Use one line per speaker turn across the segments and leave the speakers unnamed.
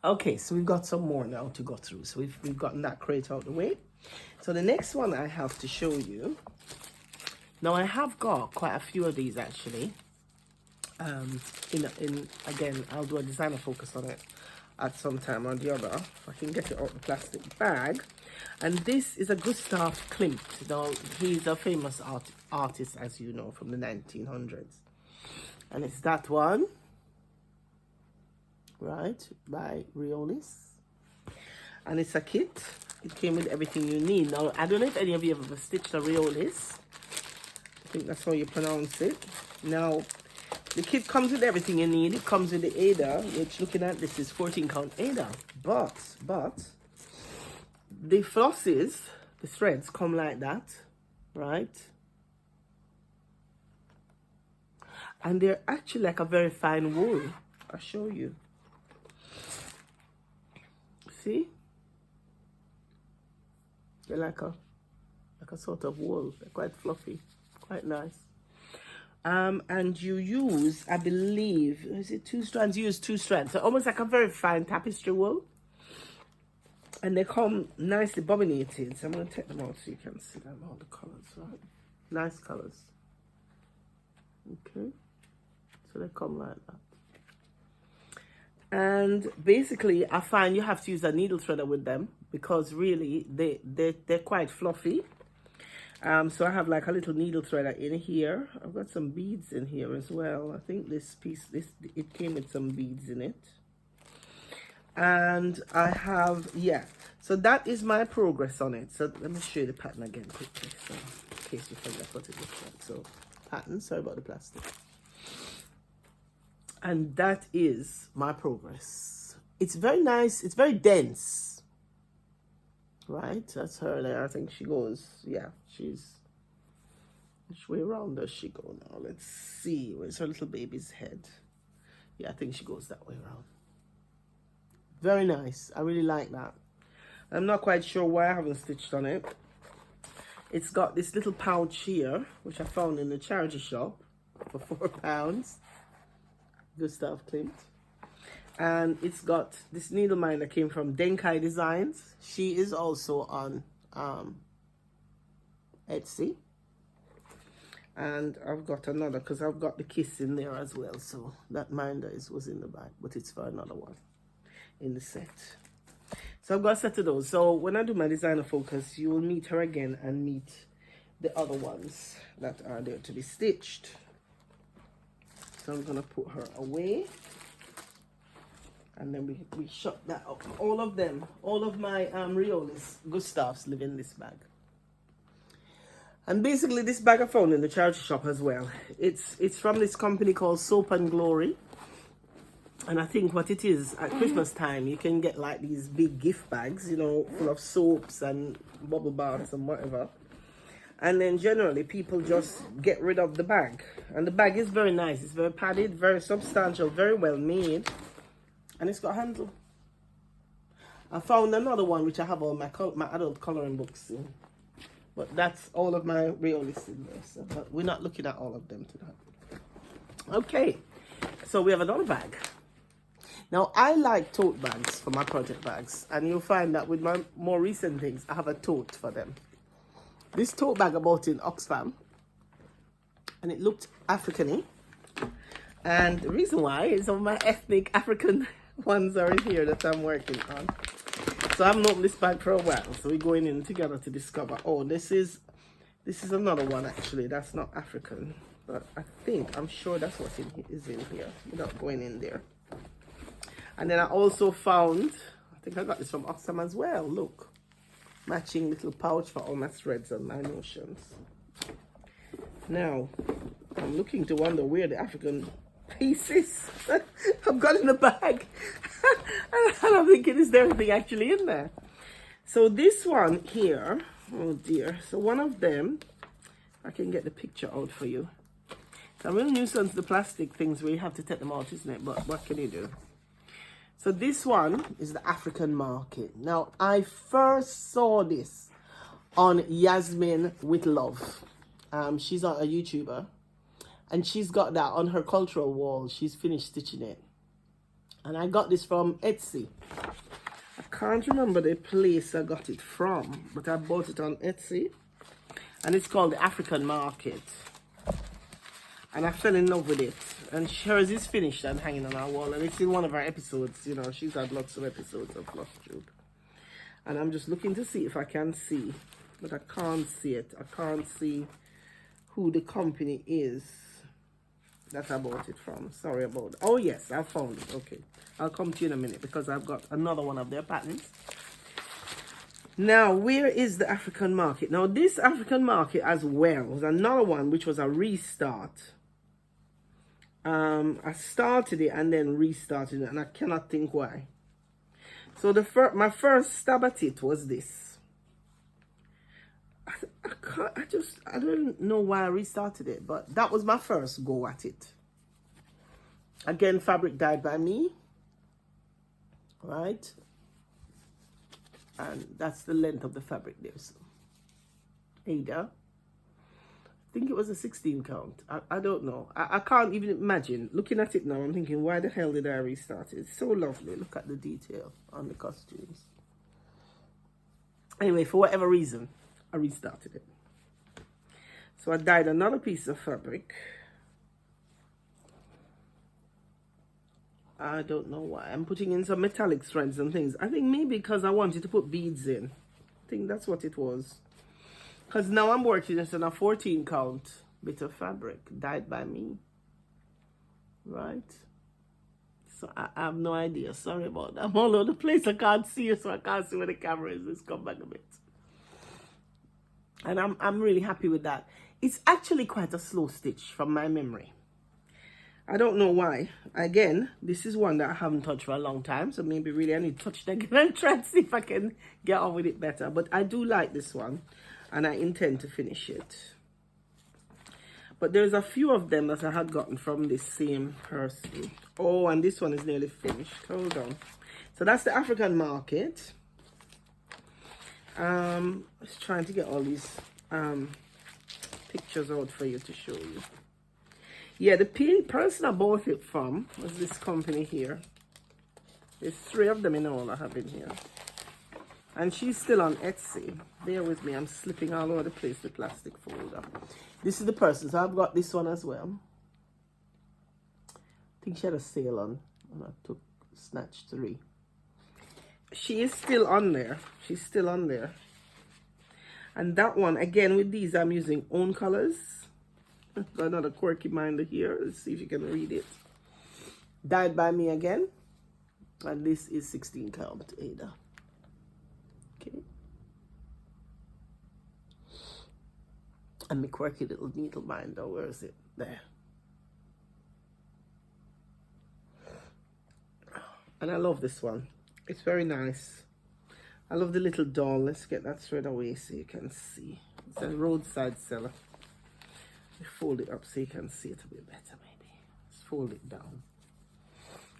Okay, so we've got some more now to go through. So we've gotten that crate out of the way. So the next one I have to show you. Now I have got quite a few of these actually. Again, I'll do a designer focus on it at some time or the other. If I can get it out the plastic bag. And this is a Gustav Klimt. Now he's a famous artist, as you know, from the 1900s. And it's that one. Right, by Riolis. And it's a kit. It came with everything you need. Now, I don't know if any of you have ever stitched a Riolis. I think that's how you pronounce it. Now, the kit comes with everything you need. It comes with the Ada, which looking at this is 14 count Ada. But, the flosses, the threads come like that, right? And they're actually like a very fine wool. I'll show you. See? They're like a sort of wool. They're quite fluffy, quite nice. And you use, I believe, is it 2 strands? You use 2 strands. So almost like a very fine tapestry wool. And they come nicely bobbinated. So I'm going to take them out so you can see them, all the colors, right? Nice colors. Okay. So they come like that. And basically, I find you have to use a needle threader with them because really they're quite fluffy. So I have like a little needle threader in here. I've got some beads in here as well. I think this piece, it came with some beads in it. And I have, yeah. So that is my progress on it. So let me show you the pattern again quickly. So in case you forget what it looks like. So pattern, sorry about the plastic. And that is my progress. It's very nice. It's very dense. Right? That's her there. I think she goes, yeah, she's, which way around does she go now? Let's see. Where's her little baby's head? Yeah, I think she goes that way around. Very nice. I really like that. I'm not quite sure why I haven't stitched on it. It's got this little pouch here, which I found in the charity shop for £4. Gustav Klimt. And it's got this needle mine that came from Denkai Designs. She is also on Etsy. And I've got another because I've got the kiss in there as well. So that minder was in the bag, but it's for another one in the set. So I've got a set of those. So when I do my designer focus, you will meet her again and meet the other ones that are there to be stitched. So I'm gonna put her away. And then we shut that up. All of them, all of my Riolis, Gustavs live in this bag. And basically this bag I found in the charity shop as well. It's from this company called Soap and Glory. And I think what it is, at Christmas time, you can get like these big gift bags, you know, full of soaps and bubble baths and whatever. And then generally people just get rid of the bag. And the bag is very nice. It's very padded, very substantial, very well made. And it's got a handle. I found another one which I have all my adult coloring books in. But that's all of my Riolis in there. So, but we're not looking at all of them tonight. Okay, so we have another bag. Now, I like tote bags for my project bags. And you'll find that with my more recent things, I have a tote for them. This tote bag I bought in Oxfam. And it looked African-y. And the reason why is some of my ethnic African ones are in here that I'm working on. So I haven't opened this bag for a while. So we're going in together to discover. Oh, this is another one actually. That's not African. But I'm sure that's what is in here. Without going in there. And then I also found, I think I got this from Oxfam as well. Look. Matching little pouch for all my threads and my notions. Now, I'm looking to wonder where the African pieces I've got in the bag. And I'm thinking, is there anything actually in there? So this one here, oh dear. So one of them, I can get the picture out for you. It's a real nuisance, the plastic things where you have to take them out, isn't it? But what can you do? So this one is the African market. Now, I first saw this on Yasmin with Love. She's a YouTuber. And she's got that on her cultural wall. She's finished stitching it. And I got this from Etsy. I can't remember the place I got it from, but I bought it on Etsy. And it's called the African Market. And I fell in love with it. And hers is finished and hanging on our wall. And it's in one of our episodes. You know, she's had lots of episodes of Flosstube. And I'm just looking to see if I can see. But I can't see it. I can't see who the company is that I bought it from. Sorry about that. Oh, yes, I found it. Okay. I'll come to you in a minute because I've got another one of their patterns. Now, where is the African Market? Now, this African Market as well was another one which was a restart. I started it and then restarted it, and I cannot think why. So my first stab at it was this. I don't know why I restarted it, but that was my first go at it. Again, fabric dyed by me, right? And that's the length of the fabric there. So, Ada, I think it was a 16 count. I don't know. I can't even imagine. Looking at it now, I'm thinking, why the hell did I restart it? It's so lovely. Look at the detail on the costumes. Anyway, for whatever reason, I restarted it. So I dyed another piece of fabric. I don't know why. I'm putting in some metallic threads and things. I think maybe because I wanted to put beads in. I think that's what it was. Because now I'm working it on a 14 count bit of fabric dyed by me. Right? So I have no idea. Sorry about that. I'm all over the place. I can't see you, so I can't see where the camera is. Let's come back a bit. And I'm really happy with that. It's actually quite a slow stitch from my memory. I don't know why. Again, this is one that I haven't touched for a long time. So maybe really I need to touch it again and try to see if I can get on with it better. But I do like this one. And I intend to finish it. But there's a few of them that I had gotten from this same person. Oh, and this one is nearly finished. Hold on. So that's the African Market. I was trying to get all these pictures out for you to show you. Yeah, the person I bought it from was this company here. There's 3 of them in all I have in here. And she's still on Etsy. Bear with me, I'm slipping all over the place, the plastic folder. This is the person, so I've got this one as well. I think she had a sale on, and I snatched 3. She is still on there. She's still on there. And that one, again, with these, I'm using own colors. Got another quirky minder here. Let's see if you can read it. Dyed by me again. And this is 16 count Ada. Okay. And my quirky little needle minder. Where is it? There. And I love this one. It's very nice. I love the little doll. Let's get that thread away so you can see. It's a roadside seller. Fold it up so you can see it a bit better, maybe. Let's fold it down.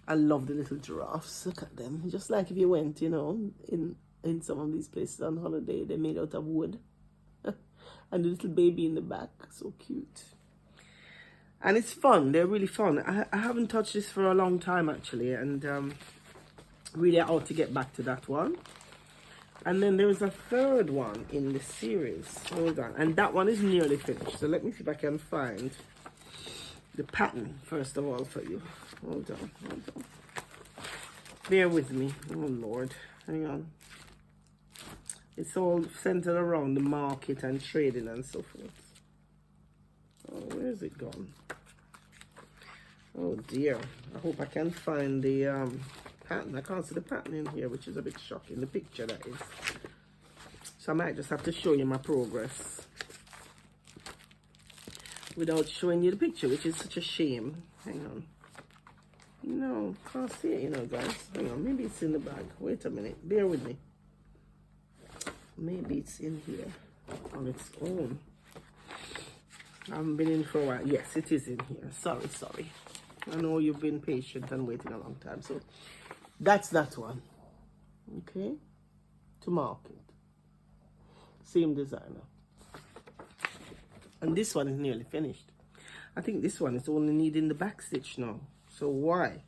I love the little giraffes. Look at them. Just like if you went, you know, in some of these places on holiday, they're made out of wood. And the little baby in the back. So cute. And it's fun. They're really fun. I haven't touched this for a long time, actually. And really I ought to get back to that one. And then there's a third one in the series. Hold on. And that one is nearly finished. So let me see if I can find the pattern, first of all, for you. Hold on. Hold on. Bear with me. Oh, Lord. Hang on. It's all centered around the market and trading and so forth. Oh, where's it gone? Oh, dear. I hope I can find the pattern. I can't see the pattern in here, which is a bit shocking. The picture, that is. So I might just have to show you my progress without showing you the picture, which is such a shame. Hang on. No, can't see it, you know, guys. Hang on, maybe it's in the bag. Wait a minute. Bear with me. Maybe it's in here on its own. I haven't been in for a while. Yes, it is in here. Sorry. I know you've been patient and waiting a long time. So that's that one. Okay. To market. Same designer. And this one is nearly finished. I think this one is only needing the back stitch now. So why?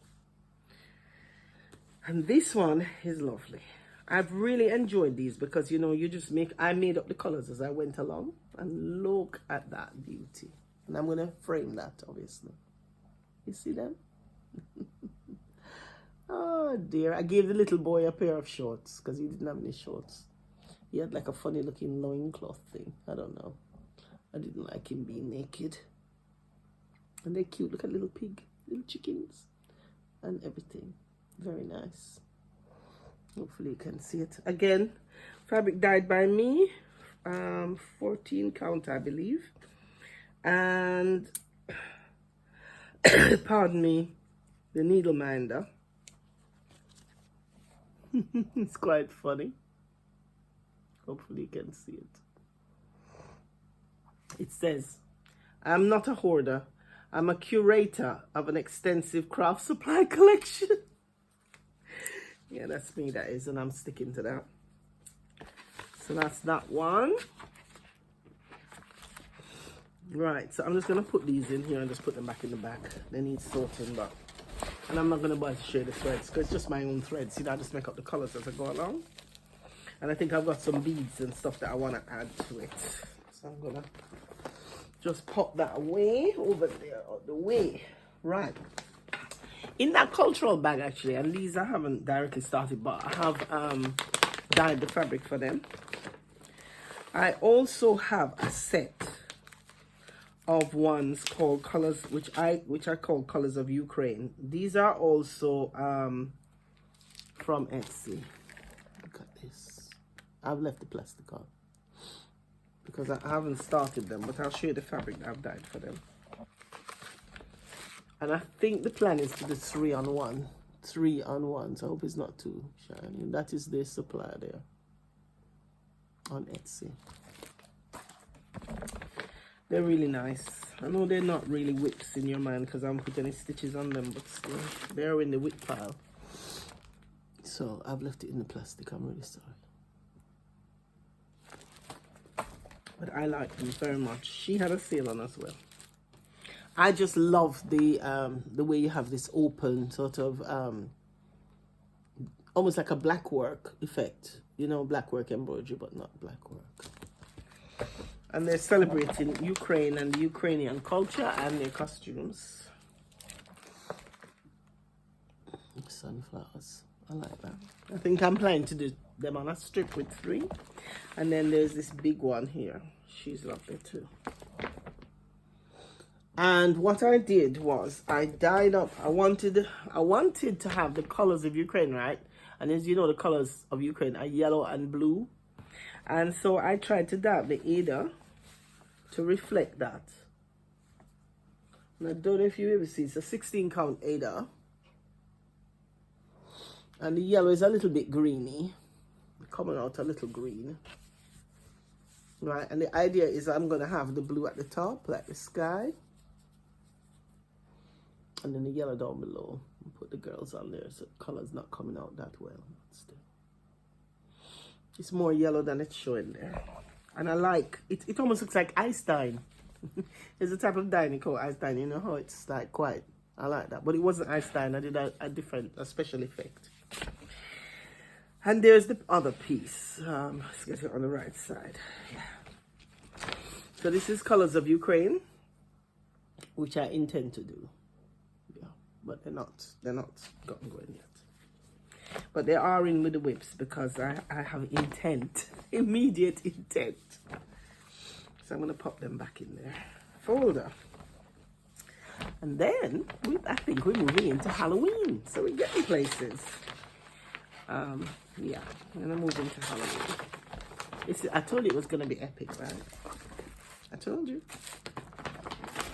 And this one is lovely. I've really enjoyed these because, you know, I made up the colors as I went along. And look at that beauty. And I'm going to frame that, obviously. You see them? Oh, dear. I gave the little boy a pair of shorts because he didn't have any shorts. He had like a funny looking loincloth thing. I don't know. I didn't like him being naked. And they're cute. Look at little pig, little chickens and everything. Very nice. Hopefully you can see it. Again, fabric dyed by me. 14 count, I believe. And, pardon me, the needle minder. It's quite funny. Hopefully you can see it. It says, I'm not a hoarder. I'm a curator of an extensive craft supply collection. Yeah, that's me, that is, and I'm sticking to that. So that's that one. Right, so I'm just going to put these in here and just put them back in the back. They need sorting, but... And I'm not going to bother to share the threads because it's just my own threads. See, I just make up the colors as I go along. And I think I've got some beads and stuff that I want to add to it. So I'm going to just pop that away over there, out the way. Right. In that cultural bag, actually, and these I haven't directly started, but I have dyed the fabric for them. I also have a set of ones called colors, which I call Colors of Ukraine. These are also from Etsy. Look at this. I've left the plastic on because I haven't started them, but I'll show you the fabric that I've dyed for them. And I think the plan is to do 3 on 1. 3 on 1. So I hope it's not too shiny. That is the supply there on Etsy. They're really nice. I know they're not really whips in your mind because I haven't put any stitches on them, but still, they're in the whip pile. So I've left it in the plastic. I'm really sorry. But I like them very much. She had a sale on as well. I just love the way you have this open sort of almost like a black work effect. You know, black work embroidery, but not black work. And they're celebrating Ukraine and the Ukrainian culture and their costumes. Sunflowers. I like that. I think I'm planning to do them on a strip with 3. And then there's this big one here. She's lovely too. And what I did was I dyed up, I wanted to have the colors of Ukraine, right? And as you know, the colors of Ukraine are yellow and blue. And so I tried to dye up the Ada to reflect that. And I don't know if you ever see, it's a 16 count Ada. And the yellow is a little bit greeny, coming out a little green. Right, and the idea is I'm going to have the blue at the top, like the sky. And then the yellow down below. And put the girls on there so the color's not coming out that well. Still. It's more yellow than it's showing there. And I like, it almost looks like ice dye. There's a type of dye called ice dye. You know how it's like quite, I like that. But it wasn't ice dye. I did a special effect. And there's the other piece. Let's get it on the right side. Yeah. So this is Colors of Ukraine, which I intend to do. Yeah, but they're not gotten going yet. But they are in with the whips because I have intent, immediate intent. So I'm going to pop them back in there. Folder. And then I think we're moving into Halloween. So we're getting places. Yeah, I'm going to move into Halloween. I told you it was going to be epic, right? I told you.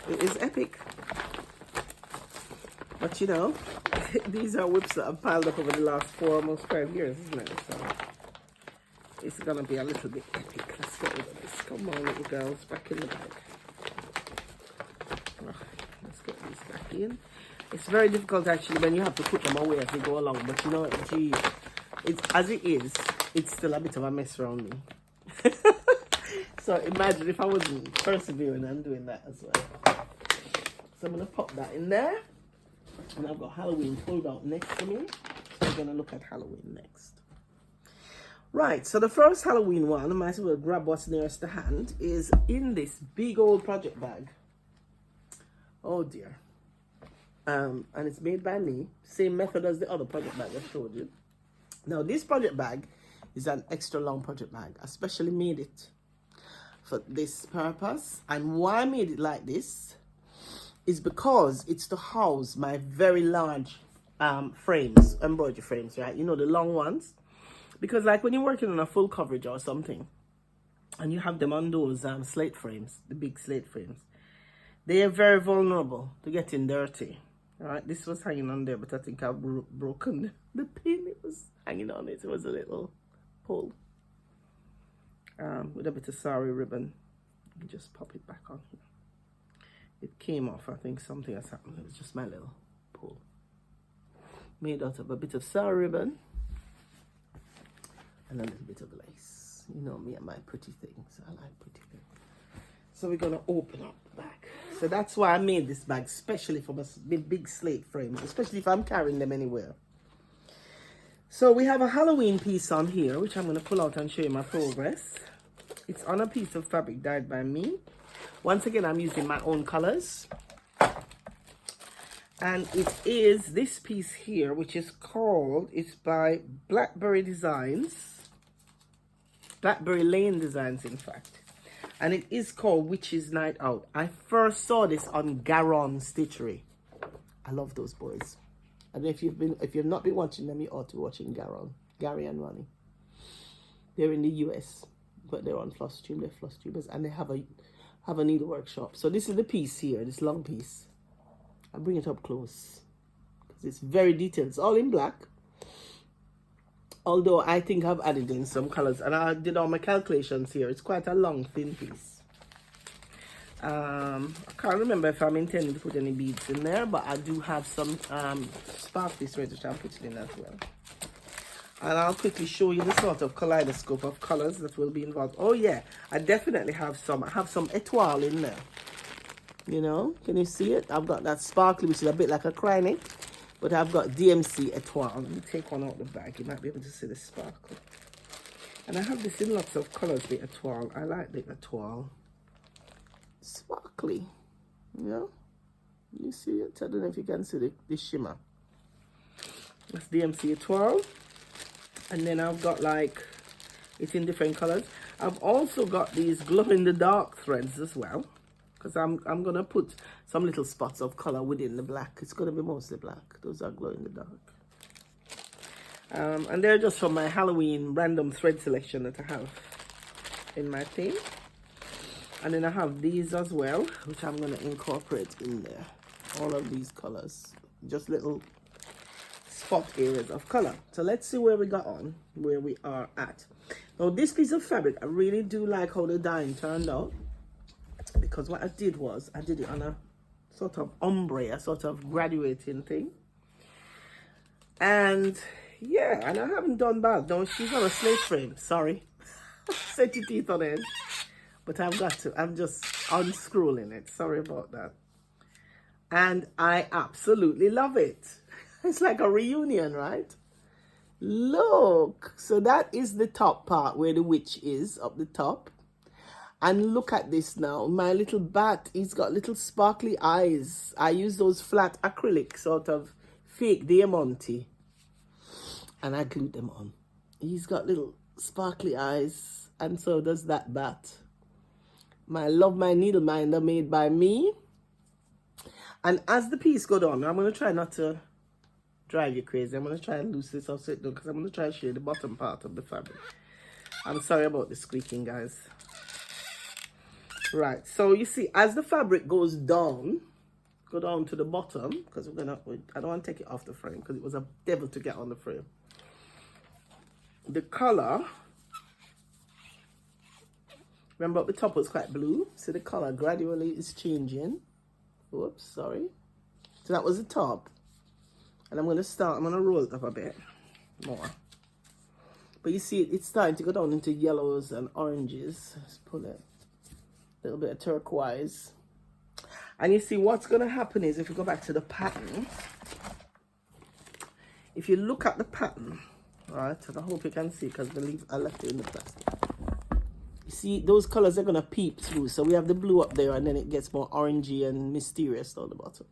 It is epic. But you know, these are whips that have piled up over the last 4, almost 5 years, isn't it? So it's going to be a little bit epic. Let's get rid of this. Come on, little girls, back in the bag. Let's get these back in. It's very difficult actually when you have to put them away as you go along. But you know what, gee, as it is, it's still a bit of a mess around me. So imagine if I wasn't persevering and doing that as well. So I'm going to pop that in there. And I've got Halloween pulled out next to me. going to look at Halloween next. Right, so the first Halloween one, I might as well grab what's nearest to hand, is in this big old project bag. Oh dear. And it's made by me. Same method as the other project bag I showed you. Now this project bag is an extra long project bag. I specially made it for this purpose. And why I made it like this is because it's to house my very large frames, embroidery frames, right? You know, the long ones. Because like when you're working on a full coverage or something, and you have them on those slate frames, the big slate frames, they are very vulnerable to getting dirty. All right, this was hanging on there, but I think I've broken the pin. It was hanging on it. It was a little pull. With a bit of sari ribbon, you can just pop it back on here. It came off. I think something has happened. It was just my little pull. Made out of a bit of sari ribbon and a little bit of lace. You know me and my pretty things. I like pretty things. So we're gonna open up the bag. So that's why I made this bag, especially for my big slate frame, especially if I'm carrying them anywhere. So we have a Halloween piece on here, which I'm gonna pull out and show you my progress. It's on a piece of fabric dyed by me. Once again, I'm using my own colors. And it is this piece here, which is called, it's by Blackberry Lane Designs, in fact. And it is called Witch's Night Out. I first saw this on Garon Stitchery. I love those boys. And if you've not been watching them, you ought to be watching Garon, Gary and Ronnie. They're in the US, but they're on Flosstube. They're Flosstubers, and they have a needlework shop. So this is the piece here, this long piece. I'll bring it up close because it's very detailed. It's all in black. Although I think I've added in some colors, and I did all my calculations here. It's quite a long, thin piece. I can't remember if I'm intending to put any beads in there, but I do have some sparkly threads which I'm putting in as well. And I'll quickly show you the sort of kaleidoscope of colors that will be involved. Oh yeah, I definitely have some. I have some etoile in there. You know, can you see it? I've got that sparkly, which is a bit like a cryonic. But I've got DMC etoile. Let me take one out of the bag. You might be able to see the sparkle. And I have this in lots of colors, the etoile. I like the etoile. Sparkly. You know? You see it? I don't know if you can see the shimmer. That's DMC etoile. And then I've got like, it's in different colors. I've also got these glow-in-the-dark threads as well. Because I'm going to put some little spots of color within the black. It's going to be mostly black. Those are glow in the dark. And they're just from my Halloween random thread selection that I have in my thing. And then I have these as well, which I'm going to incorporate in there. All of these colors. Just little spot areas of color. So let's see where we are at. Now this piece of fabric, I really do like how the dyeing turned out. Because what I did was, I did it on a sort of ombre, a sort of graduating thing. And yeah, and I haven't done bad. No, she's on a slate frame, sorry. Set your teeth on it. But I've got to, I'm just unscrolling it. Sorry about that. And I absolutely love it. It's like a reunion, right? Look, so that is the top part where the witch is, up the top. And look at this now. My little bat, he's got little sparkly eyes. I use those flat acrylic sort of fake diamante. And I glued them on. He's got little sparkly eyes. And so does that bat. I love my needle minder made by me. And as the piece goes on, I'm going to try not to drive you crazy. I'm going to try and loose this off so it don't, because I'm going to try and show you the bottom part of the fabric. I'm sorry about the squeaking, guys. Right, so you see, as the fabric goes down, go down to the bottom, because I don't want to take it off the frame, because it was a devil to get on the frame. The color, remember up the top was quite blue, so the color gradually is changing. Whoops, sorry. So that was the top. And I'm going to roll it up a bit more. But you see, it's starting to go down into yellows and oranges. Let's pull it. A little bit of turquoise. And you see what's going to happen is, if we go back to the pattern, if you look at the pattern, right, and I hope you can see because I left it in the plastic. You see, those colors are going to peep through. So we have the blue up there, and then it gets more orangey and mysterious down the bottom.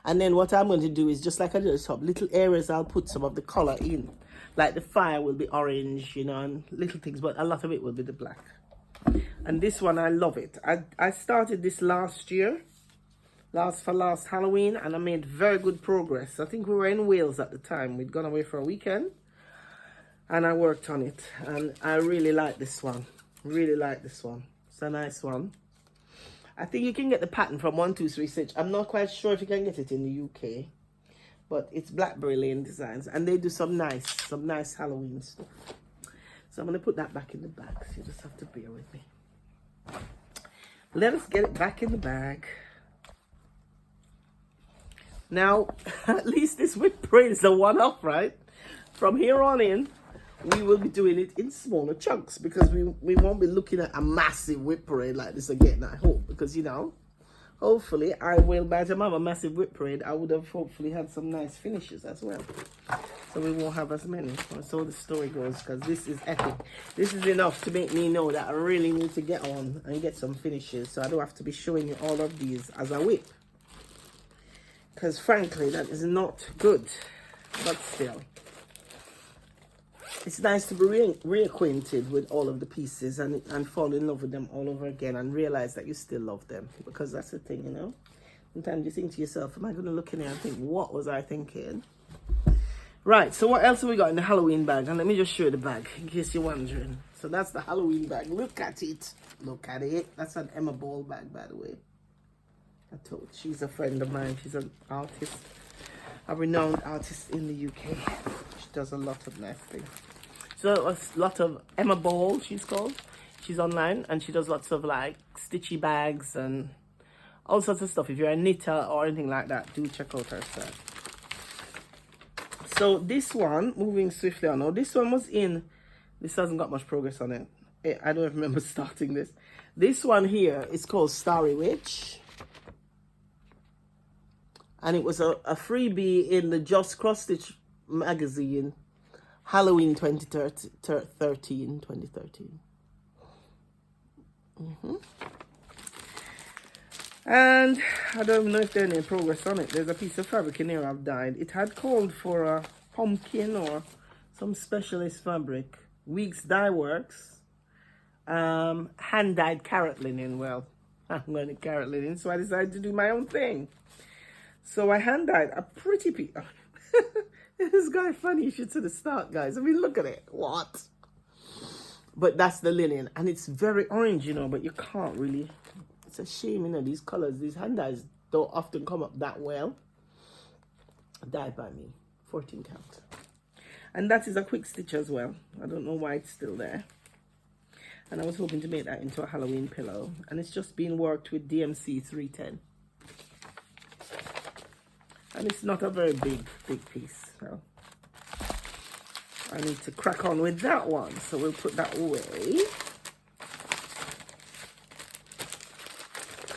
And then what I'm going to do is, just like I did at the top, little areas I'll put some of the color in. Like the fire will be orange, you know, and little things, but a lot of it will be the black. And this one, I love it. I started this last year, last Halloween, and I made very good progress. I think we were in Wales at the time. We'd gone away for a weekend, and I worked on it, and I really like this one. Really like this one. It's a nice one. I think you can get the pattern from 123 Stitch. I'm not quite sure if you can get it in the UK, but it's Blackberry Lane Designs, and they do some nice Halloween stuff. So I'm going to put that back in the bag. So you just have to bear with me. Let us get it back in the bag. Now, at least this WIP Parade is a one-off, right? From here on in, we will be doing it in smaller chunks because we won't be looking at a massive WIP Parade like this again, I hope. Because, you know, hopefully I will, by the time I have a massive WIP Parade, I would have hopefully had some nice finishes as well. So we won't have as many. So the story goes, because this is epic. This is enough to make me know that I really need to get on and get some finishes. So I don't have to be showing you all of these as a WIP. Because frankly, that is not good. But still, it's nice to be reacquainted with all of the pieces and fall in love with them all over again and realize that you still love them. Because that's the thing, you know. Sometimes you think to yourself, am I going to look in here and think, what was I thinking? Right, so what else have we got in the Halloween bag? And let me just show you the bag, in case you're wondering. So that's the Halloween bag. Look at it. Look at it. That's an Emma Ball bag, by the way. I told, she's a friend of mine. She's an artist, a renowned artist in the UK. She does a lot of nice things. So a lot of Emma Ball, she's called. She's online, and she does lots of like stitchy bags and all sorts of stuff. If you're a knitter or anything like that, do check out her site. So this one, moving swiftly on. Now this one was in, this hasn't got much progress on it. I don't remember starting this. This one here is called Starry Witch. And it was a freebie in the Just Cross Stitch magazine, Halloween 2013. And I don't even know if there's any progress on it. There's a piece of fabric in here I've dyed. It had called for a pumpkin or some specialist fabric. Weeks Dye Works. Hand-dyed carrot linen. Well, I'm going to carrot linen, so I decided to do my own thing. So I hand-dyed a pretty piece. This guy funny, you should see the start, guys. I mean, look at it. What? But that's the linen. And it's very orange, you know, but you can't really... It's a shame, you know, these colors, these hand dyes don't often come up that well. Dyed by me, 14 count. And that is a quick stitch as well. I don't know why it's still there. And I was hoping to make that into a Halloween pillow. And it's just being worked with DMC 310. And it's not a very big piece. So I need to crack on with that one. So we'll put that away.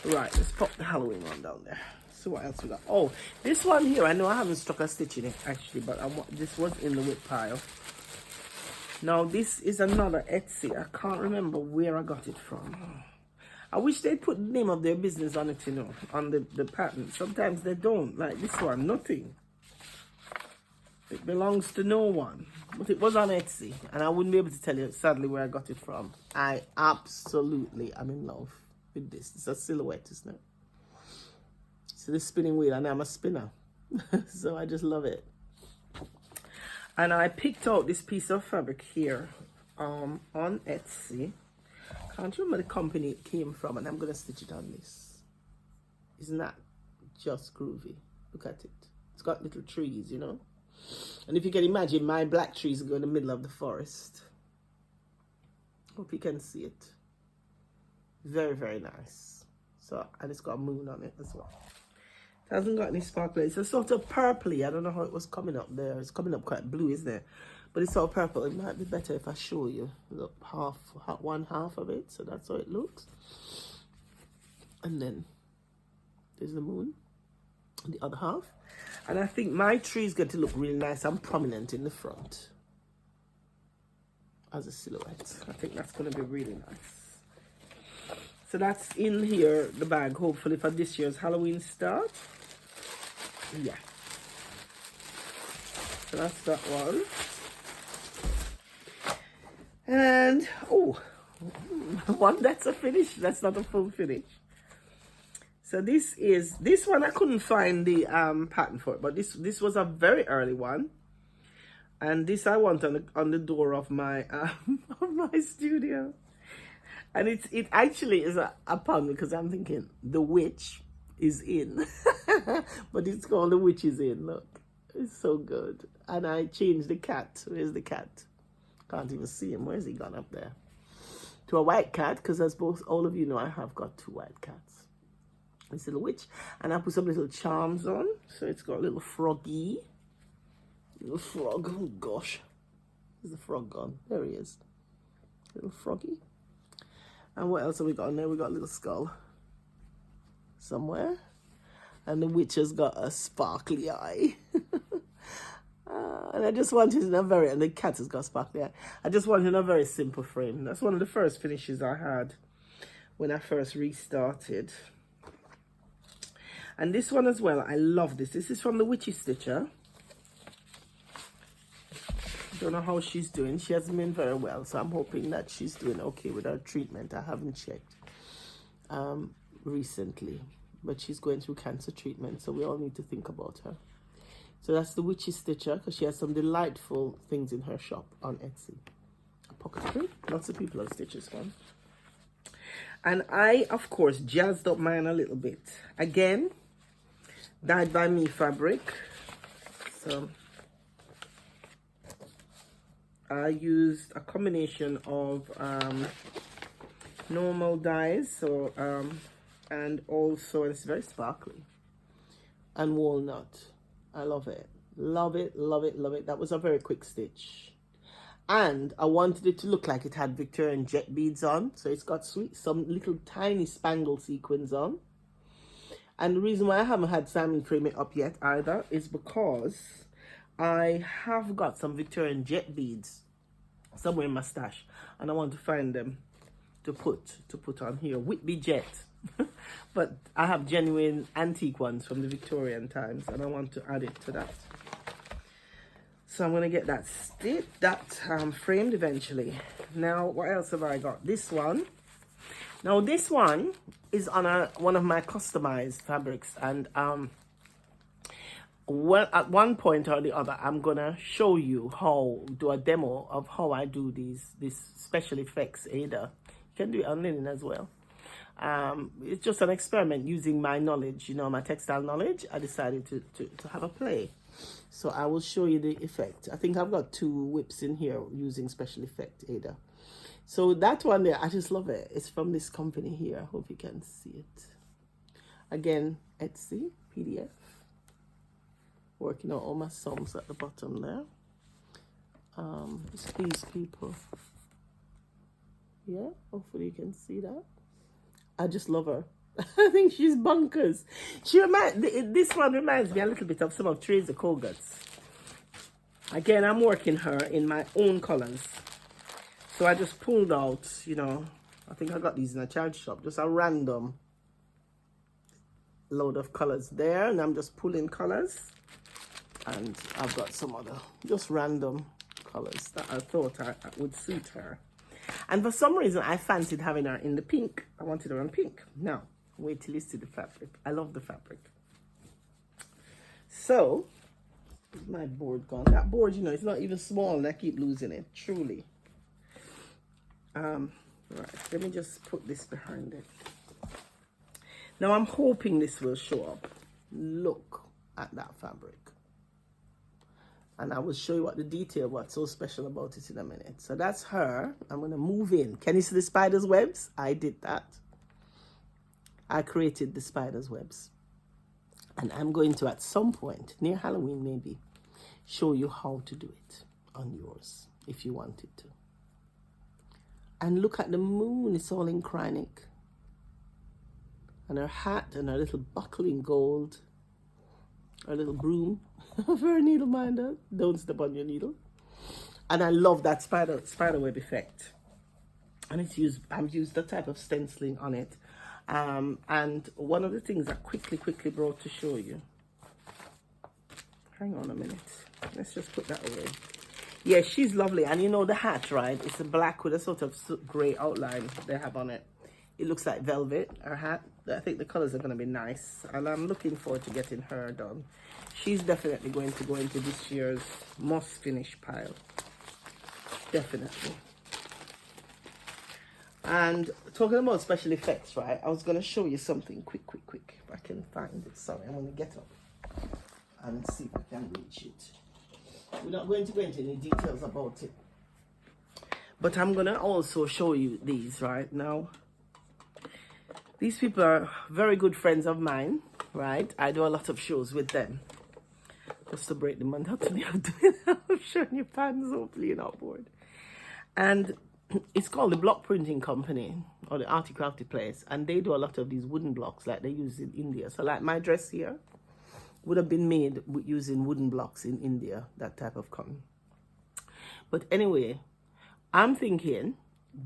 Right, let's pop the Halloween one down there. So what else we got? Oh, this one here, I know I haven't stuck a stitch in it actually, but this was in the WIP pile. Now this is another Etsy. I can't remember where I got it from. I wish they'd put the name of their business on it, you know, on the pattern. Sometimes they don't. Like this one, nothing. It belongs to no one. But it was on Etsy, and I wouldn't be able to tell you, sadly, where I got it from. I absolutely am in love with this. It's a silhouette, isn't it? So this spinning wheel, and I'm a spinner. So I just love it. And I picked out this piece of fabric here on Etsy. Can't remember the company it came from, and I'm going to stitch it on this. Isn't that just groovy? Look at it. It's got little trees, you know. And if you can imagine, my black trees go in the middle of the forest. Hope you can see it. Very, very nice. So, and it's got a moon on it as well. It hasn't got any sparkle. It's a sort of purpley. I don't know how it was coming up there. It's coming up quite blue, isn't it? But it's all purple. It might be better if I show you. Look, one half of it. So that's how it looks. And then there's the moon. The other half. And I think my tree is going to look really nice and prominent in the front as a silhouette. I think that's going to be really nice. So that's in here, the bag, hopefully for this year's Halloween start. Yeah. So that's that one. And, oh, one that's a finish. That's not a full finish. So this one I couldn't find the pattern for it, but this was a very early one. And this I want on the door of my of my studio. And it actually is a pun, because I'm thinking the witch is in. But it's called The Witch is In. Look, it's so good. And I changed the cat. Where's the cat? Can't even see him. Where's he gone up there? To a white cat, because as all of you know, I have got 2 white cats. This little witch. And I put some little charms on. So it's got a little froggy. Little frog. Oh gosh. Where's the frog gone? There he is. Little froggy. And what else have we got on there? We got a little skull. Somewhere. And the witch has got a sparkly eye. And I just wanted in a very, and the cat has got sparkly eye. I just wanted in a very simple frame. That's one of the first finishes I had when I first restarted. And this one as well, I love this. This is from the Witchy Stitcher. Don't know how she's doing. She hasn't been very well, so I'm hoping that she's doing okay with her treatment. I haven't checked recently, but she's going through cancer treatment, so we all need to think about her. So that's the Witchy Stitcher, because she has some delightful things in her shop on Etsy. A pocket print. Lots of people have stitches one. And I, of course, jazzed up mine a little bit. Again, dyed by me fabric. So I used a combination of normal dyes, so and also it's very sparkly, and walnut. I love it, love it, love it, love it. That was a very quick stitch, and I wanted it to look like it had Victorian jet beads on, so it's got some little tiny spangle sequins on. And the reason why I haven't had Simon frame it up yet either is because I have got some Victorian jet beads somewhere in my stash, and I want to find them to put on here. Whitby jet. But I have genuine antique ones from the Victorian times, and I want to add it to that. So I'm going to get that framed eventually. Now, what else have I got? This one. Now, this one is on one of my customized fabrics, and well, at one point or the other, I'm gonna show you do a demo of how I do this special effects Ada. You can do it on linen as well. It's just an experiment using my knowledge, my textile knowledge. I decided to have a play. So I will show you the effect. I think I've got 2 whips in here using special effect Ada. So that one there, I just love it. It's from this company here. I hope you can see it. Again, Etsy, PDF. Working on all my sums at the bottom there. Just these people. Yeah, hopefully you can see that. I just love her. I think she's bonkers. This one reminds me a little bit of some of Teresa Kogat's. Again, I'm working her in my own colors. So I just pulled out, I think I got these in a charity shop, just a random load of colors there, and I'm just pulling colors. And I've got some other just random colors that I thought would suit her. And for some reason, I fancied having her in the pink. I wanted her in pink. Now, wait till you see the fabric. I love the fabric. So, where's my board gone? That board, it's not even small, and I keep losing it, truly. Right, let me just put this behind it. Now, I'm hoping this will show up. Look at that fabric. And I will show you what the detail, what's so special about it in a minute. So that's her. I'm going to move in. Can you see the spider's webs? I did that. I created the spider's webs. And I'm going to, at some point, near Halloween maybe, show you how to do it on yours, if you wanted to. And look at the moon. It's all in Kreinik. And her hat and her little buckle in gold. a little broom for a needle minder. Don't step on your needle. And I love that spider web effect. And it's used, I've used that type of stenciling on it. And one of the things I quickly brought to show you. Hang on a minute. Let's just put that away. Yeah, she's lovely. And you know the hat, right? It's a black with a sort of grey outline they have on it. It looks like velvet, her hat. I think the colors are going to be nice. And I'm looking forward to getting her done. She's definitely going to go into this year's must finish pile. Definitely. And talking about special effects, right? I was going to show you something quick. If I can find it. Sorry, I'm going to get up and see if I can reach it. We're not going to go into any details about it. But I'm going to also show you these right now. These people are very good friends of mine, right? I do a lot of shows with them. Just to break the monotony of doing that, I'm showing you patterns, hopefully you're not bored. And it's called the Block Printing Company, or the Arty Crafty Place. And they do a lot of these wooden blocks like they use in India. So like my dress here would have been made using wooden blocks in India, that type of cotton. But anyway, I'm thinking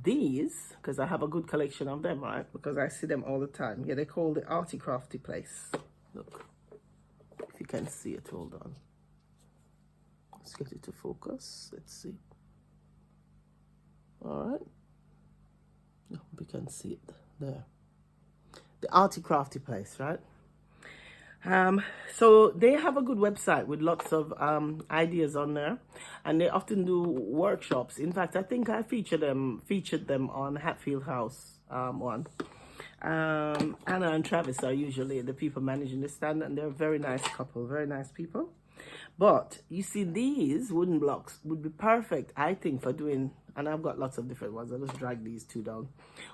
these, because I have a good collection of them, right? Because I see them all the time. Yeah, they call the Arty Crafty Place. Look, if you can see it, hold on. Let's get it to focus. Let's see. All right. No, we can see it there. The Arty Crafty Place, right? So they have a good website with lots of ideas on there, and they often do workshops. In fact, I think I featured them on Hatfield House one. Anna and Travis are usually the people managing the stand, and they're a very nice couple, very nice people. But you see, these wooden blocks would be perfect, I think, for doing, and I've got lots of different ones. I'll just drag these two down.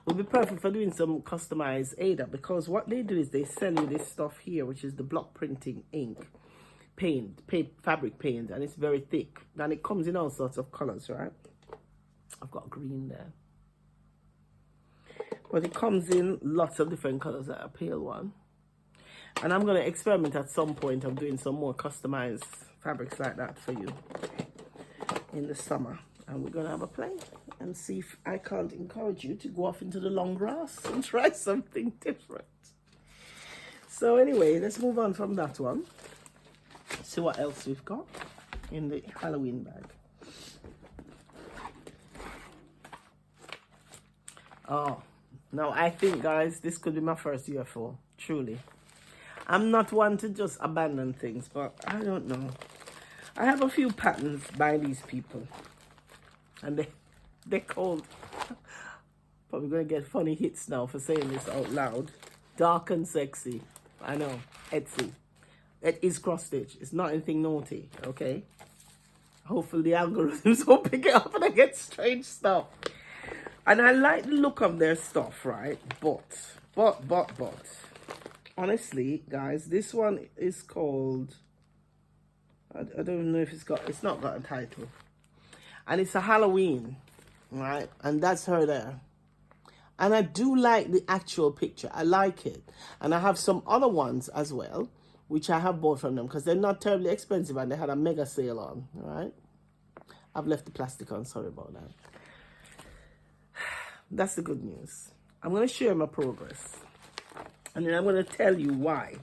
Would be perfect for doing some customized Ada, because what they do is they sell you this stuff here, which is the block printing ink, fabric paint, and it's very thick. And it comes in all sorts of colors, right? I've got green there. But it comes in lots of different colors, like a pale one. And I'm going to experiment at some point of doing some more customized fabrics like that for you in the summer. And we're going to have a play and see if I can't encourage you to go off into the long grass and try something different. So anyway, let's move on from that one. See what else we've got in the Halloween bag. Oh, now I think, guys, this could be my first UFO, truly. I'm not one to just abandon things, but I don't know. I have a few patterns by these people. And they're called, probably going to get funny hits now for saying this out loud. Dark and Sexy. I know, Etsy. It is cross stitch. It's not anything naughty, okay? Hopefully the algorithms will pick it up and I get strange stuff. And I like the look of their stuff, right? But. Honestly, guys, this one is called, I don't know if it's not got a title. And it's a Halloween, right? And that's her there. And I do like the actual picture. I like it. And I have some other ones as well, which I have bought from them because they're not terribly expensive and they had a mega sale on, right? I've left the plastic on, sorry about that. That's the good news. I'm going to share my progress. And then I'm going to tell you why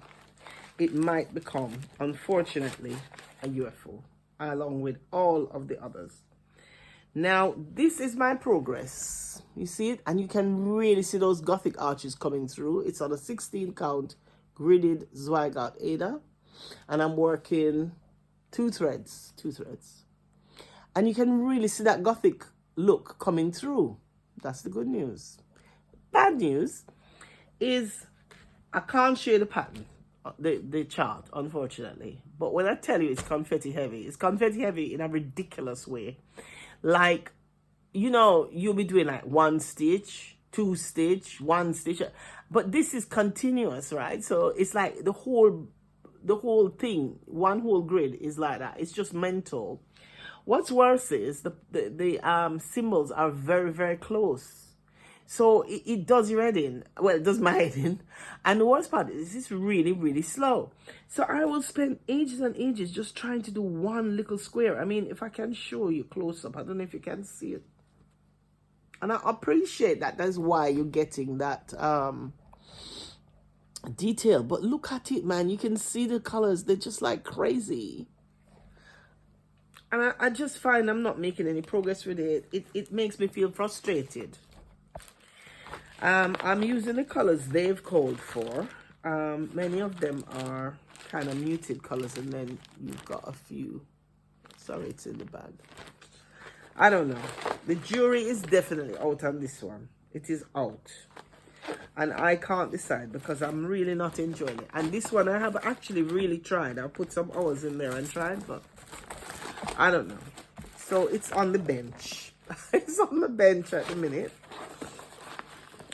it might become, unfortunately, a UFO, along with all of the others. Now, this is my progress. You see it? And you can really see those Gothic arches coming through. It's on a 16 count gridded Zweigart Ada. And I'm working two threads. And you can really see that Gothic look coming through. That's the good news. Bad news is I can't share the pattern, the chart, unfortunately. But when I tell you it's confetti heavy in a ridiculous way. Like, you know, you'll be doing like 1 stitch, 2 stitch, 1 stitch. But this is continuous, right? So it's like the whole thing, one whole grid is like that. It's just mental. What's worse is the symbols are very, very close. So it does your head in. Well, it does my head in. And the worst part is it's really, really slow. So I will spend ages and ages just trying to do one little square. I mean, if I can show you close up, I don't know if you can see it. And I appreciate that. That's why you're getting that detail. But look at it, man. You can see the colors. They're just like crazy. And I just find I'm not making any progress with it. It makes me feel frustrated. I'm using the colors they've called for. Many of them are kind of muted colors, and then you've got a few. Sorry, it's in the bag. I don't know. The jury is definitely out on this one. It is out. And I can't decide because I'm really not enjoying it. And this one I have actually really tried. I'll put some hours in there and tried, but I don't know. So it's on the bench. It's on the bench at the minute.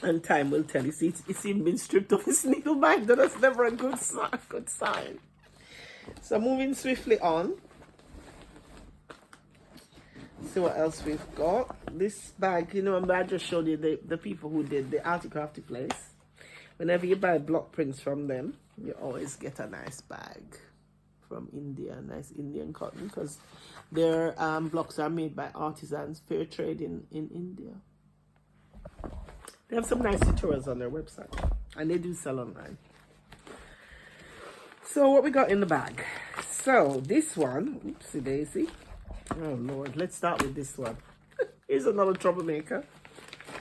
And time will tell. You see, it's even been stripped of its needle binder. That's never a good sign. So moving swiftly on. See what else we've got. This bag, you know, I just showed you the people who did the Arty Crafty place. Whenever you buy block prints from them, you always get a nice bag from India, nice Indian cotton, because their blocks are made by artisans, fair trade in India. They have some nice tutorials on their website, and they do sell online. So what we got in the bag? So this one, oopsie daisy. Oh Lord, let's start with this one. Here's another troublemaker.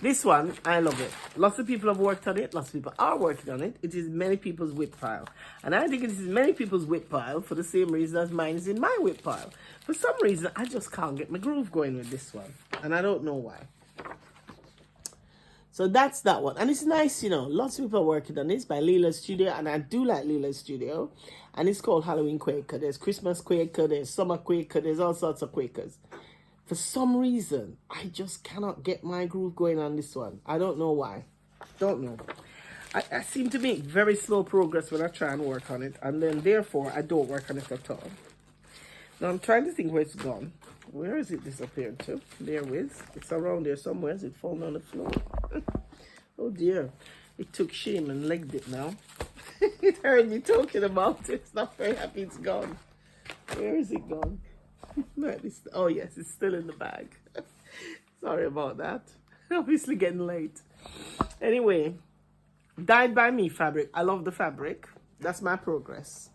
This one, I love it. Lots of people have worked on it. Lots of people are working on it. It is many people's WIP pile. And I think it is many people's WIP pile for the same reason as mine is in my WIP pile. For some reason, I just can't get my groove going with this one. And I don't know why. So that's that one. And it's nice, you know. Lots of people are working on this by Leela's Studio. And I do like Leela's Studio. And it's called Halloween Quaker. There's Christmas Quaker. There's Summer Quaker. There's all sorts of Quakers. For some reason, I just cannot get my groove going on this one. I don't know why. Don't know. I seem to make very slow progress when I try and work on it. And then, therefore, I don't work on it at all. Now, I'm trying to think where it's gone. Where is it disappeared to? There with. It's around there somewhere. Is it fallen on the floor? Oh, dear. It took shame and legged it now. It heard me talking about it. It's not very happy it's gone. Where is it gone? Oh, yes, it's still in the bag. Sorry about that. Obviously getting late. Anyway, Dyed by Me fabric. I love the fabric. That's my progress.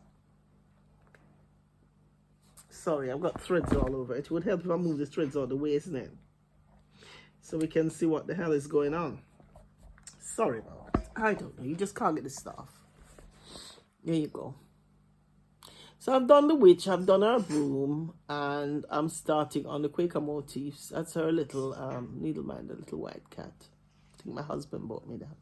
Sorry, I've got threads all over. It would help if I move the threads all the way, isn't it? So we can see what the hell is going on. Sorry about that. I don't know. You just can't get the stuff. There you go. So I've done the witch, I've done her broom, and I'm starting on the Quaker motifs. That's her little needle minder, little white cat. I think my husband bought me that.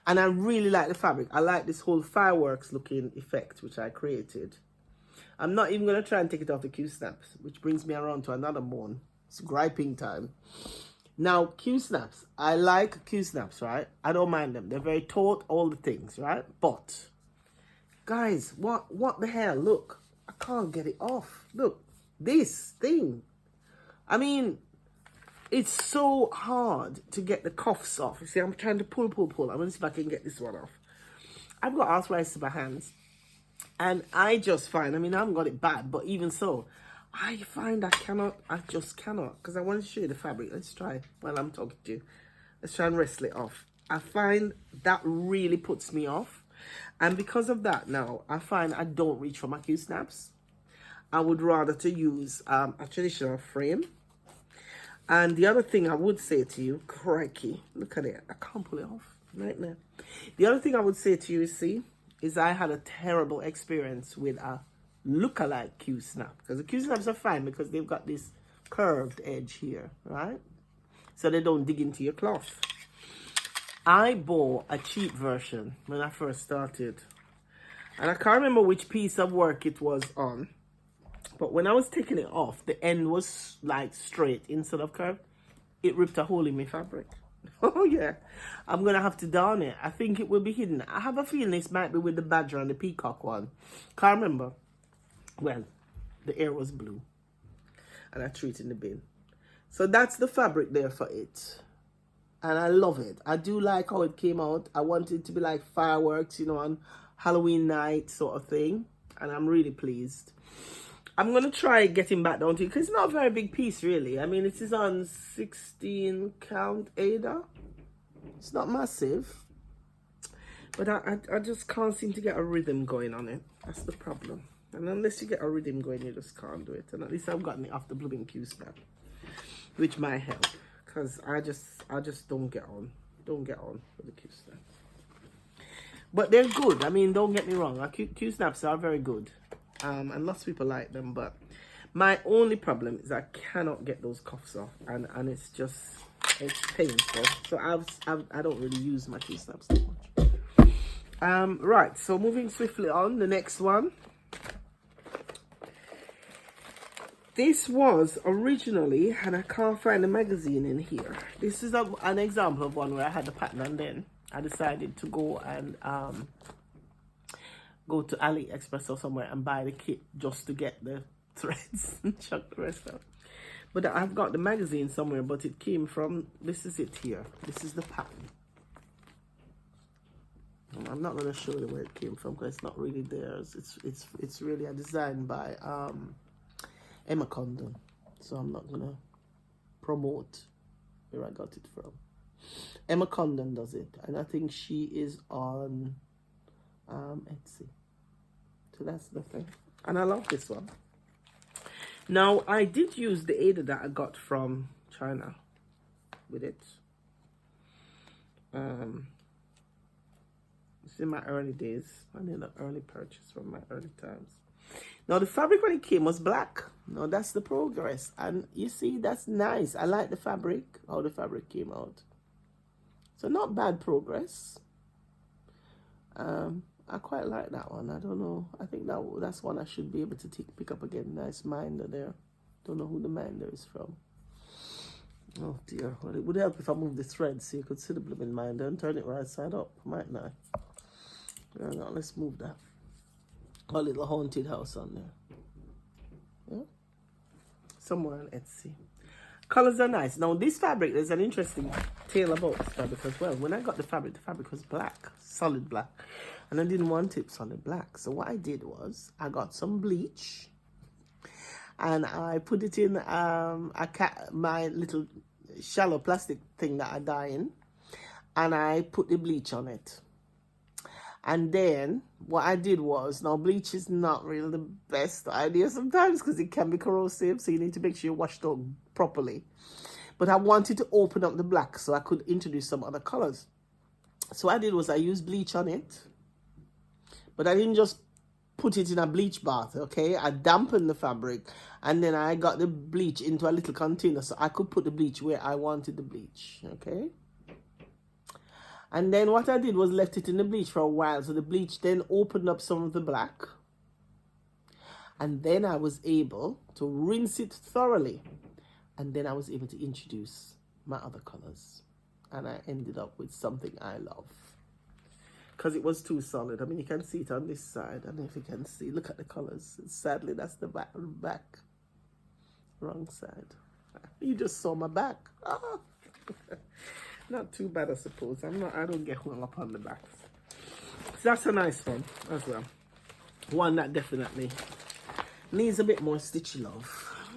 And I really like the fabric. I like this whole fireworks looking effect, which I created. I'm not even going to try and take it off the Q-snaps, which brings me around to another bone. It's griping time. Now, Q-snaps. I like Q-snaps, right? I don't mind them. They're very taut, all the things, right? But, guys, what the hell? Look, I can't get it off. Look, this thing. I mean, it's so hard to get the cuffs off. You see, I'm trying to pull. I'm going to see if I can get this one off. I've got arthritis in my hands. And I just find, I mean, I haven't got it bad, but even so, I find I just cannot. Because I want to show you the fabric. Let's try while I'm talking to you. Let's try and wrestle it off. I find that really puts me off. And because of that now, I find I don't reach for my Q-snaps. I would rather to use a traditional frame. And the other thing I would say to you, crikey, look at it. I can't pull it off. Nightmare. The other thing I would say to you is I had a terrible experience with a look-alike Q-snap. Because the Q-snaps are fine because they've got this curved edge here, right? So they don't dig into your cloth. I bought a cheap version when I first started. And I can't remember which piece of work it was on. But when I was taking it off, the end was like straight instead of curved. It ripped a hole in my fabric. Oh yeah, I'm gonna have to darn it. I think it will be hidden. I have a feeling this might be with the badger and the peacock one. Can't remember. Well, the air was blue, and I threw it in the bin. So that's the fabric there for it. and I love it. I do like how it came out. I want it to be like fireworks, you know, on Halloween night sort of thing, and I'm really pleased. I'm gonna try getting back down to it because it's not a very big piece, really. I mean, it is on 16 count Ada. It's not massive, but I just can't seem to get a rhythm going on it. That's the problem. And unless you get a rhythm going, you just can't do it. And at least I've gotten it off the blooming Q snap, which might help, because I just don't get on with the Q snap. But they're good. I mean, don't get me wrong. Our Q snaps are very good. And lots of people like them, but my only problem is I cannot get those cuffs off, and it's painful. So I don't really use my Q snaps too much. Right, so moving swiftly on, the next one. This was originally, and I can't find the magazine in here. This is an example of one where I had the pattern, and then I decided to go and go to AliExpress or somewhere and buy the kit just to get the threads and chuck the rest out. But I've got the magazine somewhere, but it came from, this is it here. This is the pattern. I'm not going to show you where it came from because it's not really theirs. It's really a design by Emma Condon. So I'm not going to promote where I got it from. Emma Condon does it, and I think she is on Etsy. So that's the thing, and I love this one. Now I did use the Ada that I got from China with it. It's in my early days. I mean, an early purchase from my early times. Now the fabric when it came was black. Now that's the progress, and you see that's nice. I like the fabric, how the fabric came out. So not bad progress. I quite like that one. I don't know. I think that's one I should be able to pick up again. Nice minder there. Don't know who the minder is from. Oh dear. Well, it would help if I moved the thread so you could see the blooming minder and turn it right side up, mightn't I? Now let's move that. Our little haunted house on there. Yeah. Somewhere on Etsy. Colors are nice. Now this fabric, there's an interesting tale about this fabric as well. When I got the fabric was black, solid black, and I didn't want it solid black. So what I did was I got some bleach, and I put it in my little shallow plastic thing that I dye in, and I put the bleach on it. And then what I did was, now bleach is not really the best idea sometimes because it can be corrosive, so you need to make sure you wash it out properly. But I wanted to open up the black so I could introduce some other colors. So what I did was I used bleach on it, but I didn't just put it in a bleach bath, okay? I dampened the fabric, and then I got the bleach into a little container so I could put the bleach where I wanted the bleach, okay? And then what I did was left it in the bleach for a while. So the bleach then opened up some of the black. And then I was able to rinse it thoroughly. And then I was able to introduce my other colors. And I ended up with something I love. Because it was too solid. I mean, you can see it on this side. I don't know if you can see. Look at the colors. Sadly, that's the back. Wrong side. You just saw my back. Ah. Not too bad, I suppose. I don't get hung up on the backs. So that's a nice one as well. One that definitely needs a bit more stitchy love.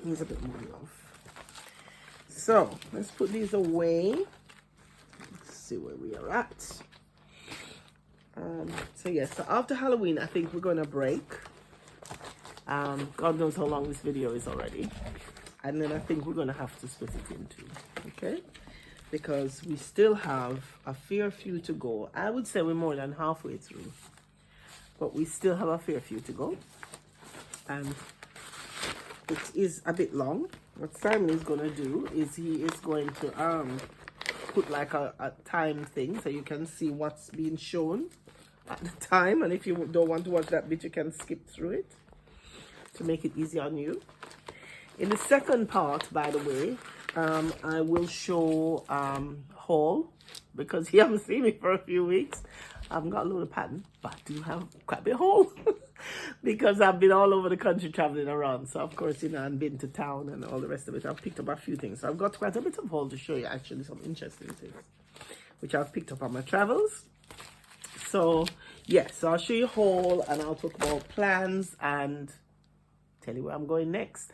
Needs a bit more love. So let's put these away. Let's see where we are at. So after Halloween, I think we're gonna break. God knows how long this video is already. And then I think we're gonna have to split it in two. Okay? Because we still have a fair few to go. I would say we're more than halfway through, but we still have a fair few to go, and it is a bit long. What Simon is going to do is he is going to put like a time thing so you can see what's being shown at the time, and if you don't want to watch that bit, you can skip through it to make it easy on you. In the second part, by the way, I will show haul, because you haven't seen me for a few weeks. I haven't got a load of pattern, but I do have quite a bit of haul because I've been all over the country traveling around. So of course, you know, I've been to town and all the rest of it. I've picked up a few things. So I've got quite a bit of haul to show you, actually, some interesting things. which I've picked up on my travels. So yeah, so I'll show you haul, and I'll talk about plans and tell you where I'm going next.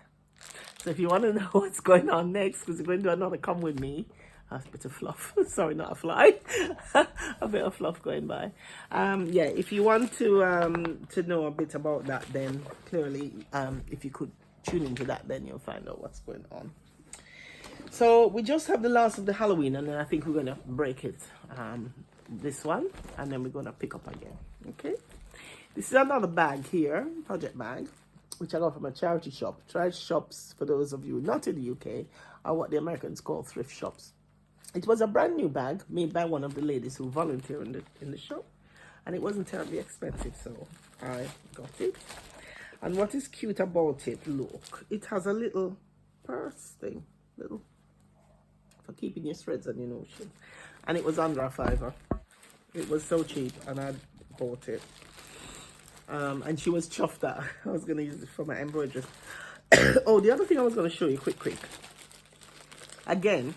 So if you want to know what's going on next, because we're going to do another come with me, a bit of fluff, sorry, not a fly, a bit of fluff going by. Yeah, if you want to know a bit about that, then clearly, if you could tune into that, then you'll find out what's going on. So we just have the last of the Halloween, and then I think we're going to break it, this one, and then we're going to pick up again. Okay, this is another bag here, project bag, which I got from a charity shop. Charity shops, for those of you not in the UK, are what the Americans call thrift shops. It was a brand new bag made by one of the ladies who volunteer in the shop, and it wasn't terribly expensive, so I got it. And what is cute about it, look, it has a little purse thing, little, for keeping your threads and your notion, and it was under a $5. It was so cheap, and I bought it. And she was chuffed that I was going to use it for my embroidery. Oh, the other thing I was going to show you quick. Again,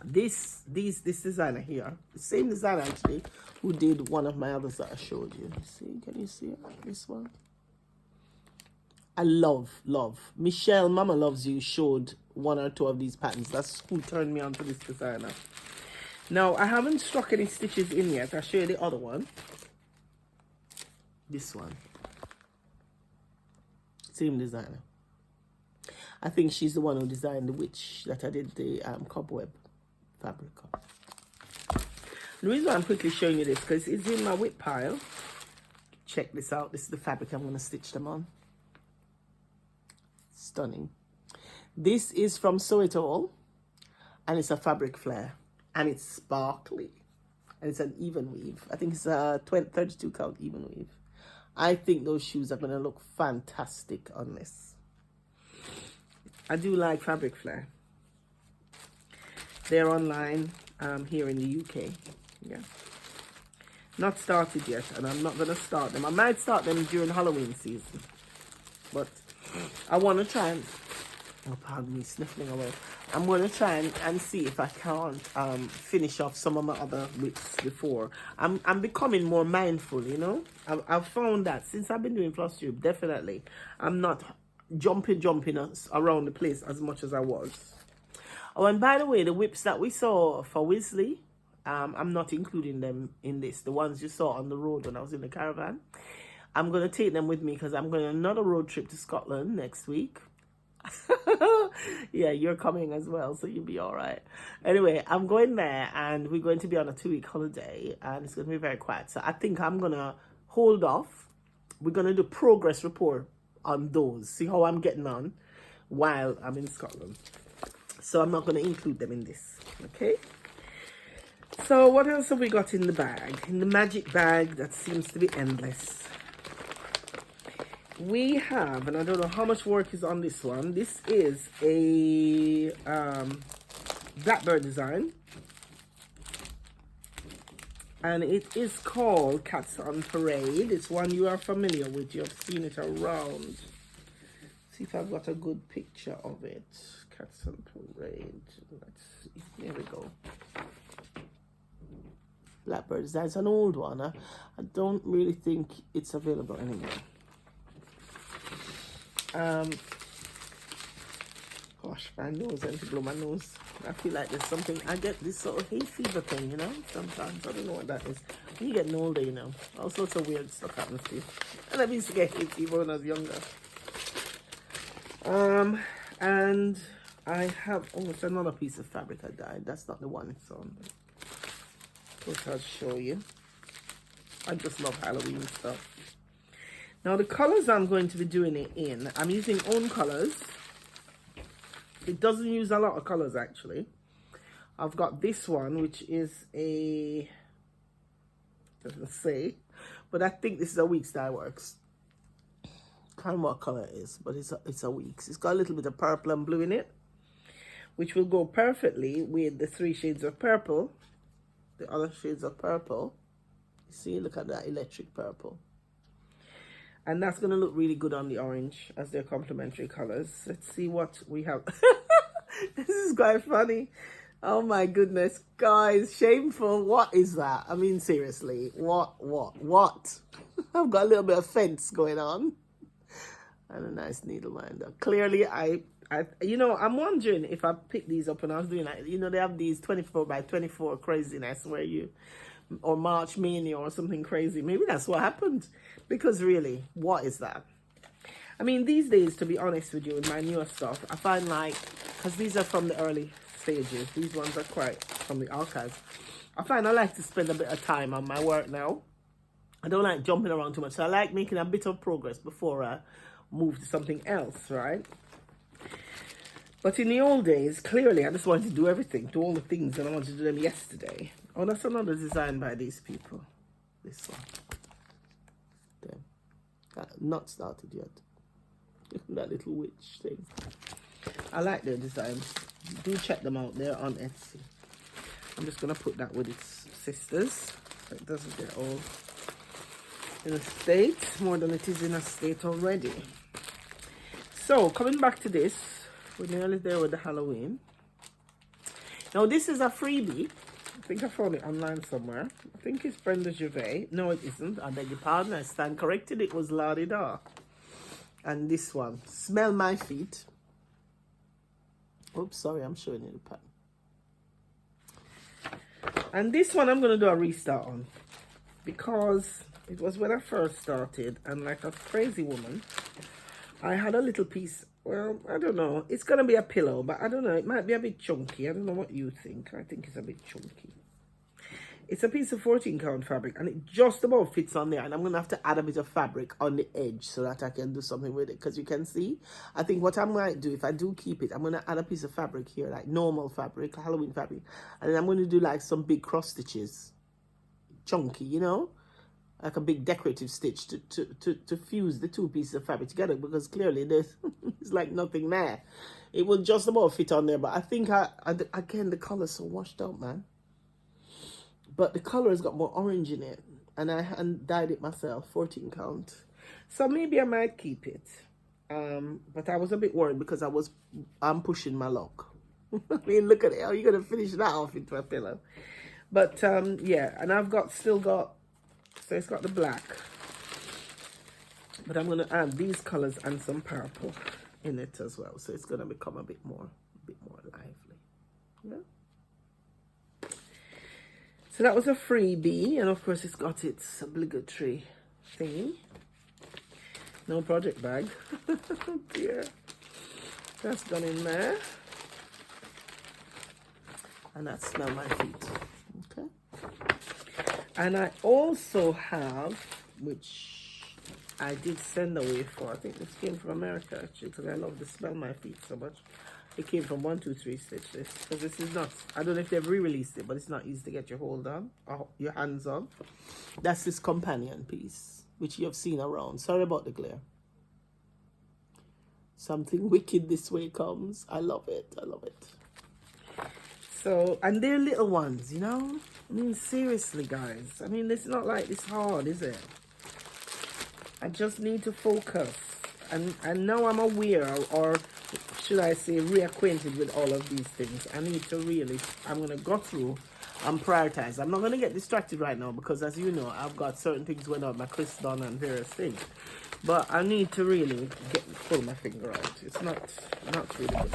this designer here, the same designer actually, who did one of my others that I showed you. See, can you see it? This one. I love. Michelle, Mama Loves You, showed one or two of these patterns. That's who turned me on to this designer. Now, I haven't struck any stitches in yet. I'll show you the other one. This one. Same designer. I think she's the one who designed the witch that I did the cobweb fabric on. The reason why I'm quickly showing you this, because it's in my WIP pile. Check this out. This is the fabric I'm going to stitch them on. Stunning. This is from Sew It All, and it's a fabric flare, and it's sparkly, and it's an even weave. I think it's a 32 count even weave. I think those shoes are going to look fantastic on this. I do like fabric flare. They're online here in the UK. Yeah. Not started yet, and I'm not going to start them. I might start them during Halloween season, but I want to try and, oh, pardon me, sniffling away. I'm going to try and see if I can't finish off some of my other WIPs before. I'm becoming more mindful, you know. I've found that since I've been doing Flosstube, definitely, I'm not jumping around the place as much as I was. Oh, and by the way, the WIPs that we saw for Weasley, I'm not including them in this. The ones you saw on the road when I was in the caravan. I'm going to take them with me because I'm going on another road trip to Scotland next week. Yeah, you're coming as well, so you'll be all right. Anyway, I'm going there, and we're going to be on a 2-week holiday, and it's going to be very quiet. So I think I'm going to hold off. We're going to do progress report on those, see how I'm getting on while I'm in Scotland. So I'm not going to include them in this, okay? So what else have we got in the bag? In the magic bag that seems to be endless. We have, and I don't know how much work is on this one. This is a blackbird design. And it is called Cats on Parade. It's one you are familiar with. You have seen it around. See if I've got a good picture of it. Cats on Parade. Let's see. There we go. Blackbird design. It's an old one. I don't really think it's available anymore. Gosh, my nose, I need to blow my nose. I feel like there's something, I get this sort of hay fever thing, you know, sometimes. I don't know what that is. When you get older, you know, all sorts of weird stuff happens to you. And I used to get hay fever when I was younger. And I have, oh, it's another piece of fabric I dyed. That's not the one it's on. Which I'll show you. I just love Halloween stuff. Now the colors I'm going to be doing it in, I'm using own colors. It doesn't use a lot of colors actually. I've got this one, which is a, doesn't say, but I think this is a Weeks Dye Works. Can't remember what color it is, but it's a Weeks. It's got a little bit of purple and blue in it, which will go perfectly with the 3 shades of purple, the other shades of purple. You see, look at that electric purple. And that's going to look really good on the orange as their complementary colors. Let's see what we have. This is quite funny. Oh my goodness, guys, shameful. What is that? I mean, seriously, what? I've got a little bit of fence going on. And a nice needle minder. Clearly, I'm wondering if I picked these up when I was doing like, they have these 24 by 24 craziness where or March Mania or something crazy. Maybe that's what happened. Because really, what is that? I mean, these days, to be honest with you, with my newer stuff, I find because these are from the early stages, these ones are quite from the archives. I find I like to spend a bit of time on my work now. I don't like jumping around too much, so I like making a bit of progress before I move to something else, right? But in the old days, clearly, I just wanted to do everything, do all the things, and I wanted to do them yesterday. Oh, that's another design by these people. This one. Damn. Not started yet. That little witch thing. I like their designs. Do check them out. They're on Etsy. I'm just going to put that with its sisters, so it doesn't get all in a state, more than it is in a state already. So, coming back to this, we're nearly there with the Halloween. Now, this is a freebie. I think I found it online somewhere. I think it's Brenda Gervais. No, it isn't. I beg your pardon. I stand corrected. It was La Di Da. And this one, Smell My Feet. Oops, sorry, I'm showing you the pattern. And this one I'm going to do a restart on. Because it was when I first started. And like a crazy woman, I had a little piece. Well, I don't know. It's going to be a pillow, but I don't know. It might be a bit chunky. I don't know what you think. I think it's a bit chunky. It's a piece of 14 count fabric, and it just about fits on there. And I'm going to have to add a bit of fabric on the edge so that I can do something with it. Because you can see, I think what I might do, if I do keep it, I'm going to add a piece of fabric here, like normal fabric, Halloween fabric. And then I'm going to do like some big cross stitches. Chunky, you know? Like a big decorative stitch to fuse the two pieces of fabric together. Because clearly there's it's like nothing there. It will just about fit on there. But I think, again, the color's so washed out, man. But the color has got more orange in it. And I dyed it myself, 14 count. So maybe I might keep it. But I was a bit worried because I'm pushing my luck. I mean, look at it. How are you going to finish that off into a pillow? But, yeah. And I've still got, so it's got the black. But I'm going to add these colors and some purple in it as well. So it's going to become a bit more lively. Yeah. So that was a freebie, and of course it's got its obligatory thingy. No project bag. Oh dear. That's gone in there. And that Smell My Feet. Okay. And I also have, which I did send away for, I think this came from America actually, because I love the Smell My Feet so much. It came from 123 Stitch this, because this is not, I don't know if they've re-released it, but it's not easy to get your hold on, or your hands on. That's this companion piece, which you have seen around. Sorry about the glare. Something wicked this way comes. I love it. I love it. So, and they're little ones, you know? I mean, seriously, guys. I mean, it's not like it's hard, is it? I just need to focus. And now I'm aware, or should I say reacquainted with all of these things. I need to really, I'm going to go through and prioritize. I'm not going to get distracted right now because, as you know, I've got certain things going on, my Chris done and various things. But I need to really pull my finger out. It's not really good.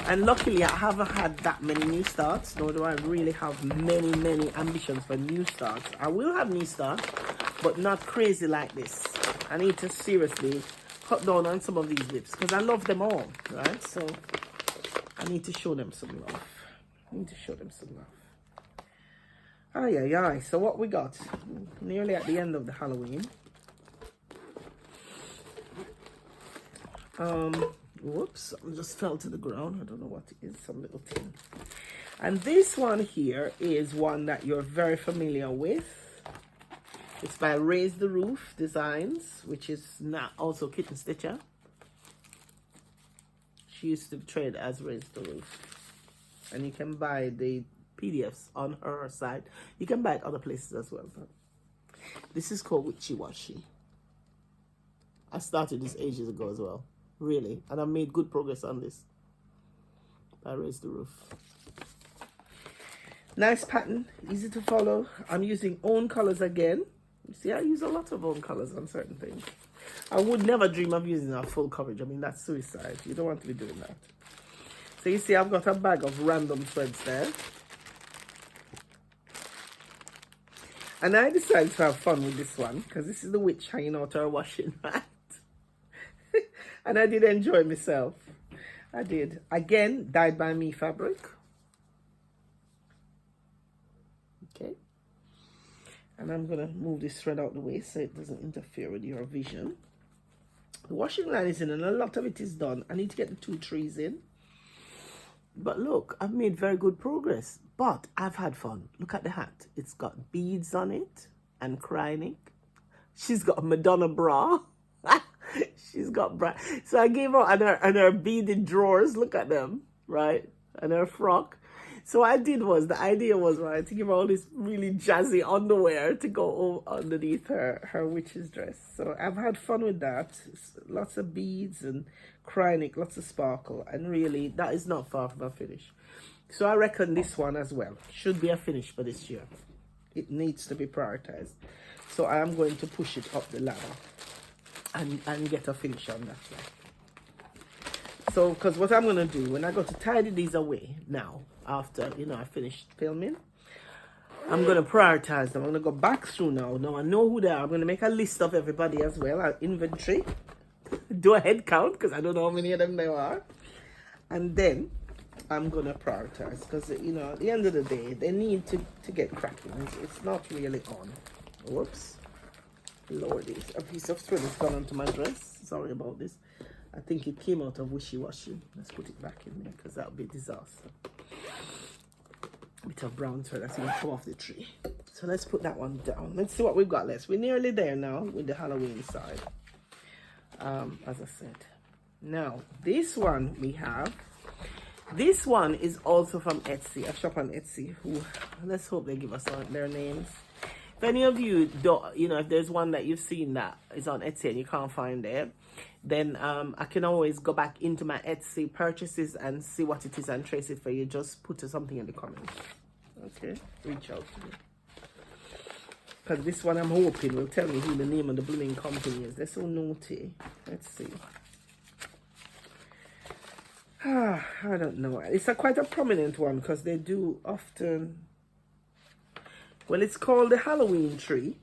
And luckily, I haven't had that many new starts, nor do I really have many ambitions for new starts. I will have new starts, but not crazy like this. I need to seriously cut down on some of these WIPs because I love them all, right? So I need to show them some love. Aye. So what we got? Nearly at the end of the Halloween. Whoops, I just fell to the ground. I don't know what it is, some little thing. And this one here is one that you're very familiar with. It's by Raise the Roof Designs, which is not also Kitten Stitcher. She used to trade as Raise the Roof. And you can buy the PDFs on her site. You can buy it other places as well. But this is called Witchy Washy. I started this ages ago as well. Really. And I made good progress on this. I raised the roof. Nice pattern, easy to follow. I'm using own colors again. You see, I use a lot of own colors on certain things. I would never dream of using a full coverage. I mean, that's suicide. You don't want to be doing that. So you see, I've got a bag of random threads there. And I decided to have fun with this one because this is the witch hanging out her washing mat. And I did enjoy myself. I did. Again, dyed by me fabric. Okay. And I'm going to move this thread out the way so it doesn't interfere with your vision. The washing line is in and a lot of it is done. I need to get the 2 trees in. But look, I've made very good progress. But I've had fun. Look at the hat. It's got beads on it and crying. She's got a Madonna bra. She's got bra. So I gave her and her beaded drawers. Look at them, right? And her frock. So what I did was, the idea was, right, to give her all this really jazzy underwear to go underneath her witch's dress. So I've had fun with that. Lots of beads and crying, lots of sparkle. And really, that is not far from a finish. So I reckon this one as well should be a finish for this year. It needs to be prioritized. So I am going to push it up the ladder and get a finish on that one. So, because what I'm going to do, when I go to tidy these away now, after, you know, I finished filming, I'm going to prioritize them. I'm going to go back through now. Now I know who they are. I'm going to make a list of everybody as well. I'll inventory. Do a head count, because I don't know how many of them there are. And then I'm going to prioritize, because, you know, at the end of the day, they need to get cracking. It's not really on. Whoops. Lordy, a piece of thread has gone onto my dress. Sorry about this. I think it came out of wishy-washy. Let's put it back in there, because that would be a disaster. Bit of brown thread that's going to come off the tree. So let's put that one down. Let's see what we've got left. We're nearly there now with the Halloween side. As I said. Now, this one we have. This one is also from Etsy. I shop on Etsy. Let's hope they give us their names. If any of you don't, you know, if there's one that you've seen that is on Etsy and you can't find it, then I can always go back into my Etsy purchases and see what it is and trace it for you. Just put something in the comments. Okay, reach out to me. Because this one I'm hoping will tell me who the name of the blooming company is. They're so naughty. Let's see. I don't know. It's quite a prominent one because they do often... Well, it's called the Halloween tree.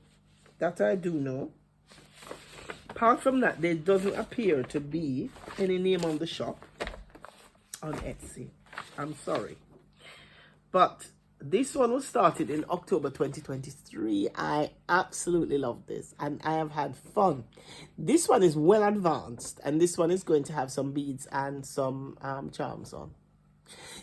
That I do know. Apart from that, there doesn't appear to be any name on the shop on Etsy. I'm sorry. But this one was started in October 2023. I absolutely love this and I have had fun. This one is well advanced and this one is going to have some beads and some charms on.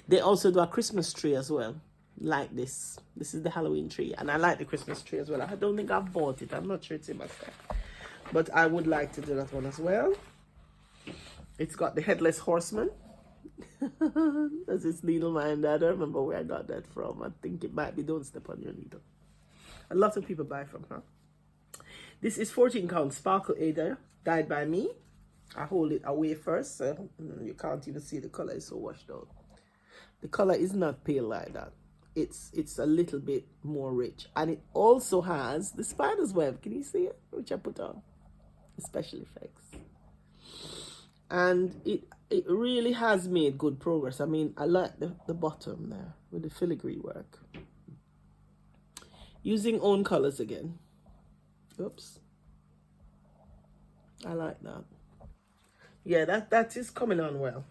They also do a Christmas tree as well. Like this. This is the Halloween tree. And I like the Christmas tree as well. I don't think I've bought it. I'm not sure it's in my stock. But I would like to do that one as well. It's got the headless horseman. That's its needle mind. I don't remember where I got that from. I think it might be Don't Step on Your Needle. A lot of people buy from her. This is 14 count sparkle Ada, dyed by me. I hold it away first, so you can't even see the color. It's so washed out. The color is not pale like that. It's a little bit more rich. And it also has the spider's web. Can you see it? Which I put on. The special effects. And it really has made good progress. I mean, I like the bottom there with the filigree work. Using own colors again. Oops. I like that. Yeah, that is coming on well.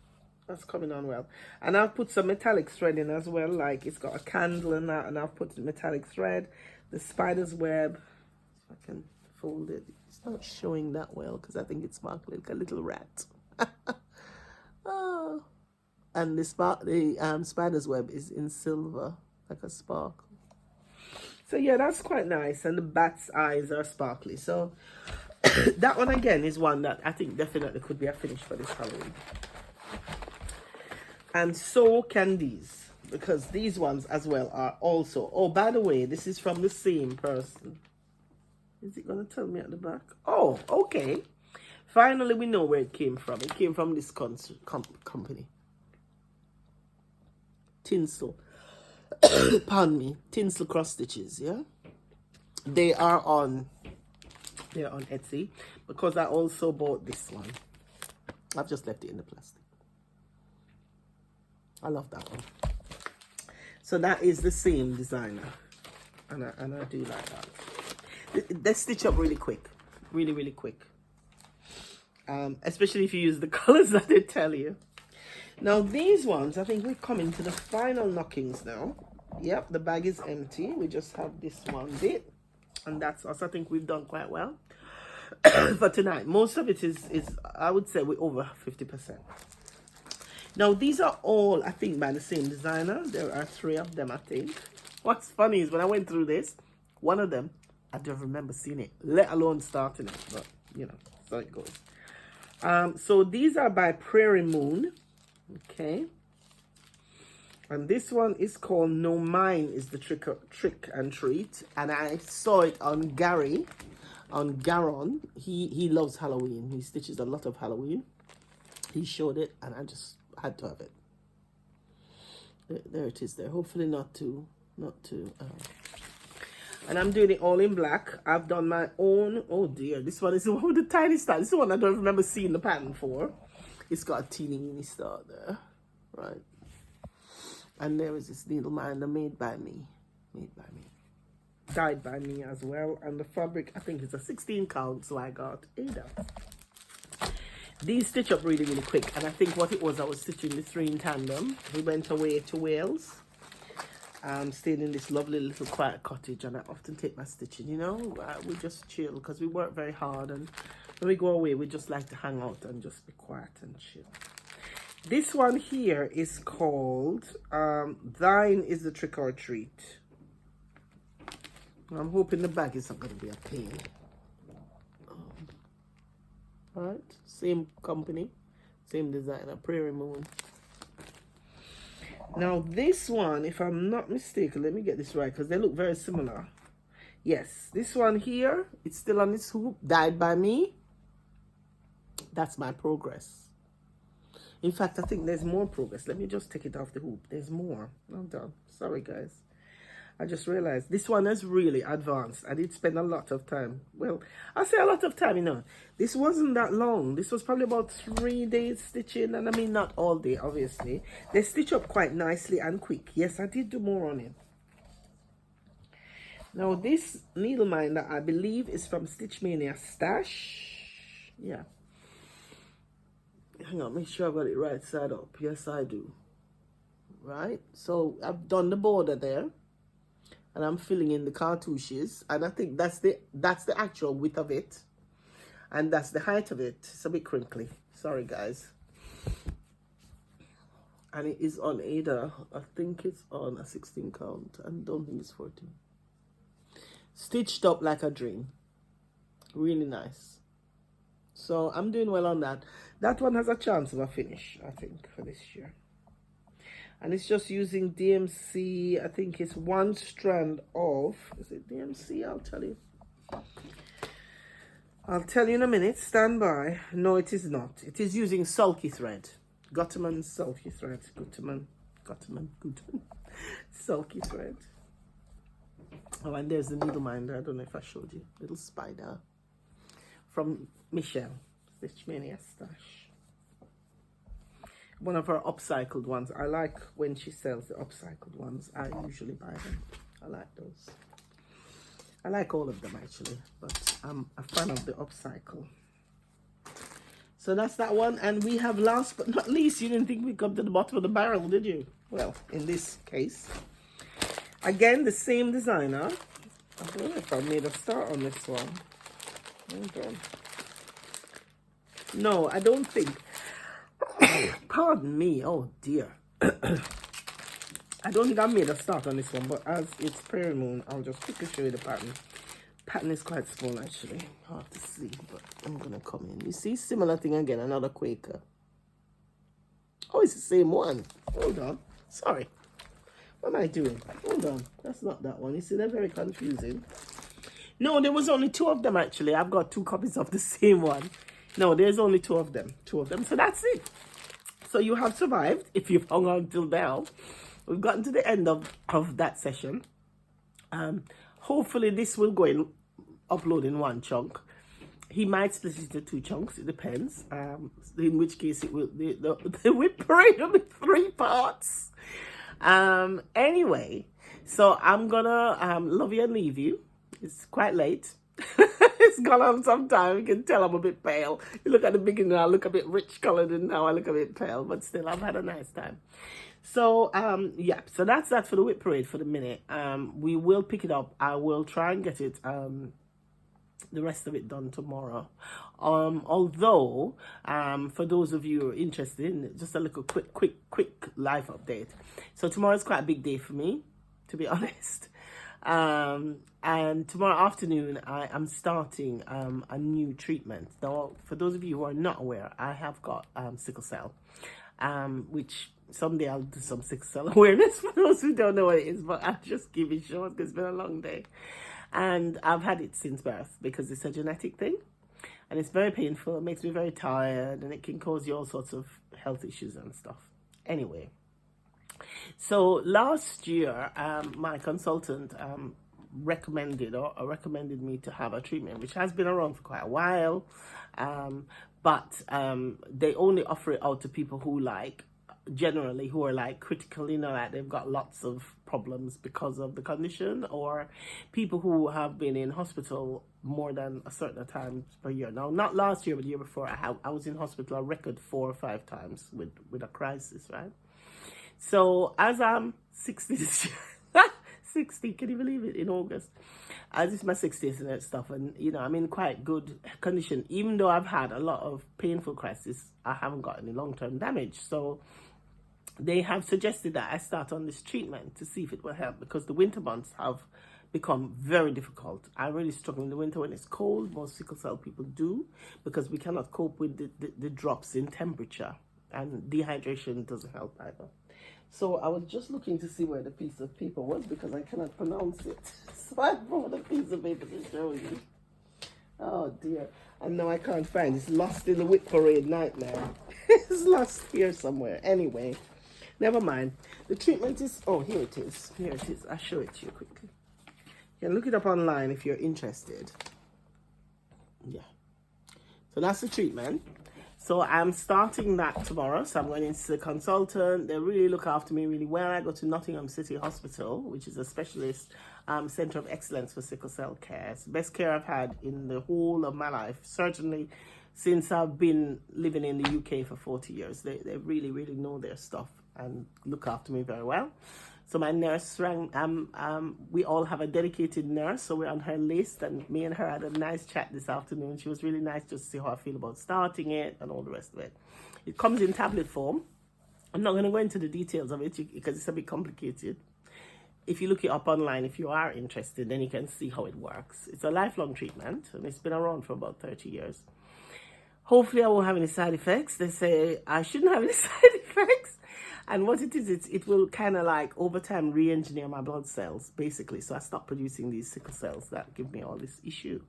That's coming on well. And I've put some metallic thread in as well. Like it's got a candle in that. And I've put metallic thread. The spider's web. If I can fold it. It's not showing that well because I think it's sparkling like a little rat. Oh. And the spider's web is in silver. Like a sparkle. So yeah, that's quite nice. And the bat's eyes are sparkly. So that one again is one that I think definitely could be a finish for this Halloween. And so can these, because these ones as well are also... Oh, by the way, this is from the same person. Is it going to tell me at the back? Oh, okay. Finally, we know where it came from. It came from this company. tinsel. Pardon me, tinsel cross stitches. Yeah, they are on Etsy, because I also bought this one. I've just left it in the plastic. I love that one. So that is the same designer, and I do like that. They stitch up really quick, really quick. Especially if you use the colors that they tell you. Now these ones, I think we're coming to the final knockings now. Yep, the bag is empty. We just have this one bit, and that's us. I think we've done quite well for tonight. Most of it is I would say we're over 50%. Now these are all, I think, by the same designer. There are 3 of them, I think. What's funny is when I went through this, one of them, I don't remember seeing it, let alone starting it, but you know, so it goes. So these are by Prairie Moon. Okay, and this one is called No Mine is the Trick and Treat, and I saw it on Garon. He loves Halloween. He stitches a lot of Halloween. He showed it, and I just had to have it. There it is. There. Hopefully not too. And I'm doing it all in black. I've done my own. Oh dear, this one is the one with the tiny star. This is the one I don't remember seeing the pattern for. It's got a teeny weeny star there, right? And there is this needle minder made by me, dyed by me as well. And the fabric, I think it's a 16 count, so I got 8 out. These stitch up really quick, and I think what it was, I was stitching the 3 in tandem. We went away to Wales, stayed in this lovely little quiet cottage, and I often take my stitching, you know. We just chill because we work very hard, and when we go away, we just like to hang out and just be quiet and chill. This one here is called Thine is the Trick or Treat. I'm hoping the bag is not going to be a pain. Alright, same company, same designer, Prairie Moon. Now this one, if I'm not mistaken, let me get this right because they look very similar. Yes, this one here, it's still on this hoop, dyed by me. That's my progress. In fact, I think there's more progress. Let me just take it off the hoop. There's more. I'm done. Sorry, guys. I just realized this one is really advanced. I did spend a lot of time. Well, I say a lot of time, you know. This wasn't that long. This was probably about 3 days stitching. And I mean, not all day, obviously. They stitch up quite nicely and quick. Yes, I did do more on it. Now, this needle minder, I believe, is from Stitch Mania Stash. Yeah. Hang on, make sure I got it right side up. Yes, I do. Right? So, I've done the border there. And I'm filling in the cartouches, and I think that's the actual width of it, and that's the height of it. It's a bit crinkly, sorry guys. And it is on Ada. I think it's on a 16 count. I don't think it's 14. Stitched up like a dream, really nice. So I'm doing well on that. That one has a chance of a finish, I think, for this year. And it's just using DMC. I think it's 1 strand of, is it DMC? I'll tell you. I'll tell you in a minute. Stand by. No, it is not. It is using sulky thread. Guttman sulky thread. Guttman. Sulky thread. Oh, and there's the needle minder. I don't know if I showed you. Little spider. From Michelle. Stitch Mania Stash. One of her upcycled ones. I like when she sells the upcycled ones. I usually buy them. I like those. I like all of them actually, but I'm a fan of the upcycle. So that's that one. And we have, last but not least, you didn't think we'd come to the bottom of the barrel, did you? Well, in this case, again, the same designer. I don't know if I made a start on this one. Hold on. No, I don't think. Pardon me, oh dear. I don't think I made a start on this one, but as it's Prairie Moon, I'll just quickly show you the pattern. Pattern is quite small actually, hard to see, but I'm gonna come in. You see, similar thing again, another Quaker. Oh, it's the same one. Hold on, sorry. What am I doing? Hold on, that's not that one. You see, they're very confusing. No, there was only 2 of them actually. I've got 2 copies of the same one. No, there's only 2 of them. 2 of them, so that's it. So you have survived if you've hung on till now. we've gotten to the end of that session. Hopefully this will go in, upload in one chunk. He might split it into 2 chunks, it depends. In which case it will, the WIP Parade will be 3 parts. Anyway, so I'm gonna love you and leave you. It's quite late. It's gone on some time. You can tell I'm a bit pale. You look at the beginning, I look a bit rich colored, and now I look a bit pale, but still I've had a nice time. So yeah, so that's that for the WIP Parade for the minute. We will pick it up. I will try and get it the rest of it done tomorrow. Although for those of you who are interested in it, just a little quick life update. So tomorrow is quite a big day for me, to be honest. And tomorrow afternoon I am starting a new treatment. Now, for those of you who are not aware, I have got sickle cell, which someday I'll do some sickle cell awareness for those who don't know what it is, but I'll just keep it short because it's been a long day. And I've had it since birth because it's a genetic thing, and it's very painful. It makes me very tired, and it can cause you all sorts of health issues and stuff. Anyway, so last year my consultant recommended me to have a treatment which has been around for quite a while, but they only offer it out to people who generally who are like critical, you know, like they've got lots of problems because of the condition, or people who have been in hospital more than a certain time per year. Now, not last year, but the year before, I was in hospital a record 4 or 5 times with a crisis, right? So as I'm 60 this year, 60, can you believe it, in August? As it's my 60th and that stuff, and you know, I'm in quite good condition. Even though I've had a lot of painful crises, I haven't got any long-term damage. So they have suggested that I start on this treatment to see if it will help, because the winter months have become very difficult. I really struggle in the winter when it's cold. Most sickle cell people do, because we cannot cope with the drops in temperature, and dehydration doesn't help either. So I was just looking to see where the piece of paper was, because I cannot pronounce it. So I brought a piece of paper to show you. Oh dear. And now I can't find it. It's lost in the WIP Parade nightmare. It's lost here somewhere. Anyway, never mind. The treatment is, oh, here it is. Here it is. I'll show it to you quickly. You can look it up online if you're interested. Yeah. So that's the treatment. So I'm starting that tomorrow. So I'm going into the consultant. They really look after me really well. I go to Nottingham City Hospital, which is a specialist center of excellence for sickle cell care. It's the best care I've had in the whole of my life, certainly since I've been living in the UK for 40 years. They really, really know their stuff and look after me very well. So my nurse we all have a dedicated nurse, so we're on her list, and me and her had a nice chat this afternoon. She was really nice just to see how I feel about starting it and all the rest of it. It comes in tablet form. I'm not going to go into the details of it because it's a bit complicated. If you look it up online, if you are interested, then you can see how it works. It's a lifelong treatment, and it's been around for about 30 years. Hopefully I won't have any side effects. They say I shouldn't have any side effects. And what it is, it will kind of like over time re-engineer my blood cells, basically. So I stop producing these sickle cells that give me all this issue.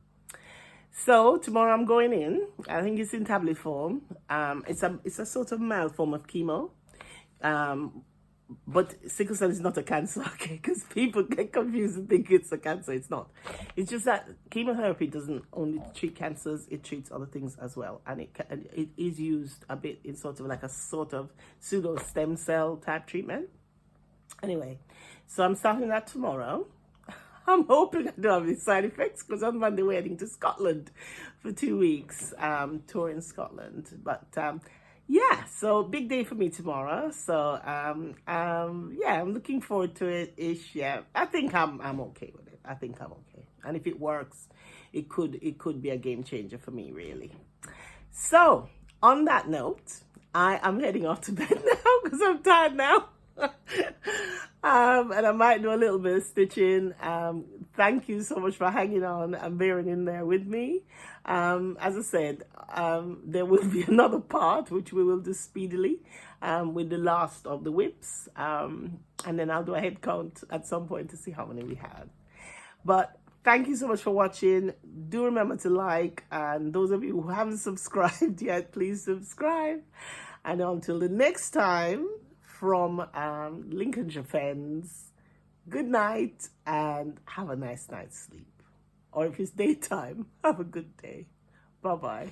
So tomorrow I'm going in. I think it's in tablet form. It's a sort of mild form of chemo. But sickle cell is not a cancer, okay? Because people get confused and think it's a cancer. It's not. It's just that chemotherapy doesn't only treat cancers; it treats other things as well, and it is used a bit in sort of like a sort of pseudo stem cell type treatment. Anyway, so I'm starting that tomorrow. I'm hoping I don't have any side effects because I'm on the way heading to Scotland for 2 weeks, touring Scotland, but. Yeah, so big day for me tomorrow. So yeah, I'm looking forward to it ish. Yeah, I think I'm okay with it. I think I'm okay. And if it works, it could be a game changer for me, really. So on that note, I am heading off to bed now because I'm tired now. And I might do a little bit of stitching. Thank you so much for hanging on and bearing in there with me. As I said, there will be another part which we will do speedily with the last of the WIPs, and then I'll do a head count at some point to see how many we had. But thank you so much for watching. Do remember to like, and those of you who haven't subscribed yet, please subscribe. And until the next time, from Lincolnshire Fens. Good night and have a nice night's sleep. Or if it's daytime, have a good day. Bye-bye.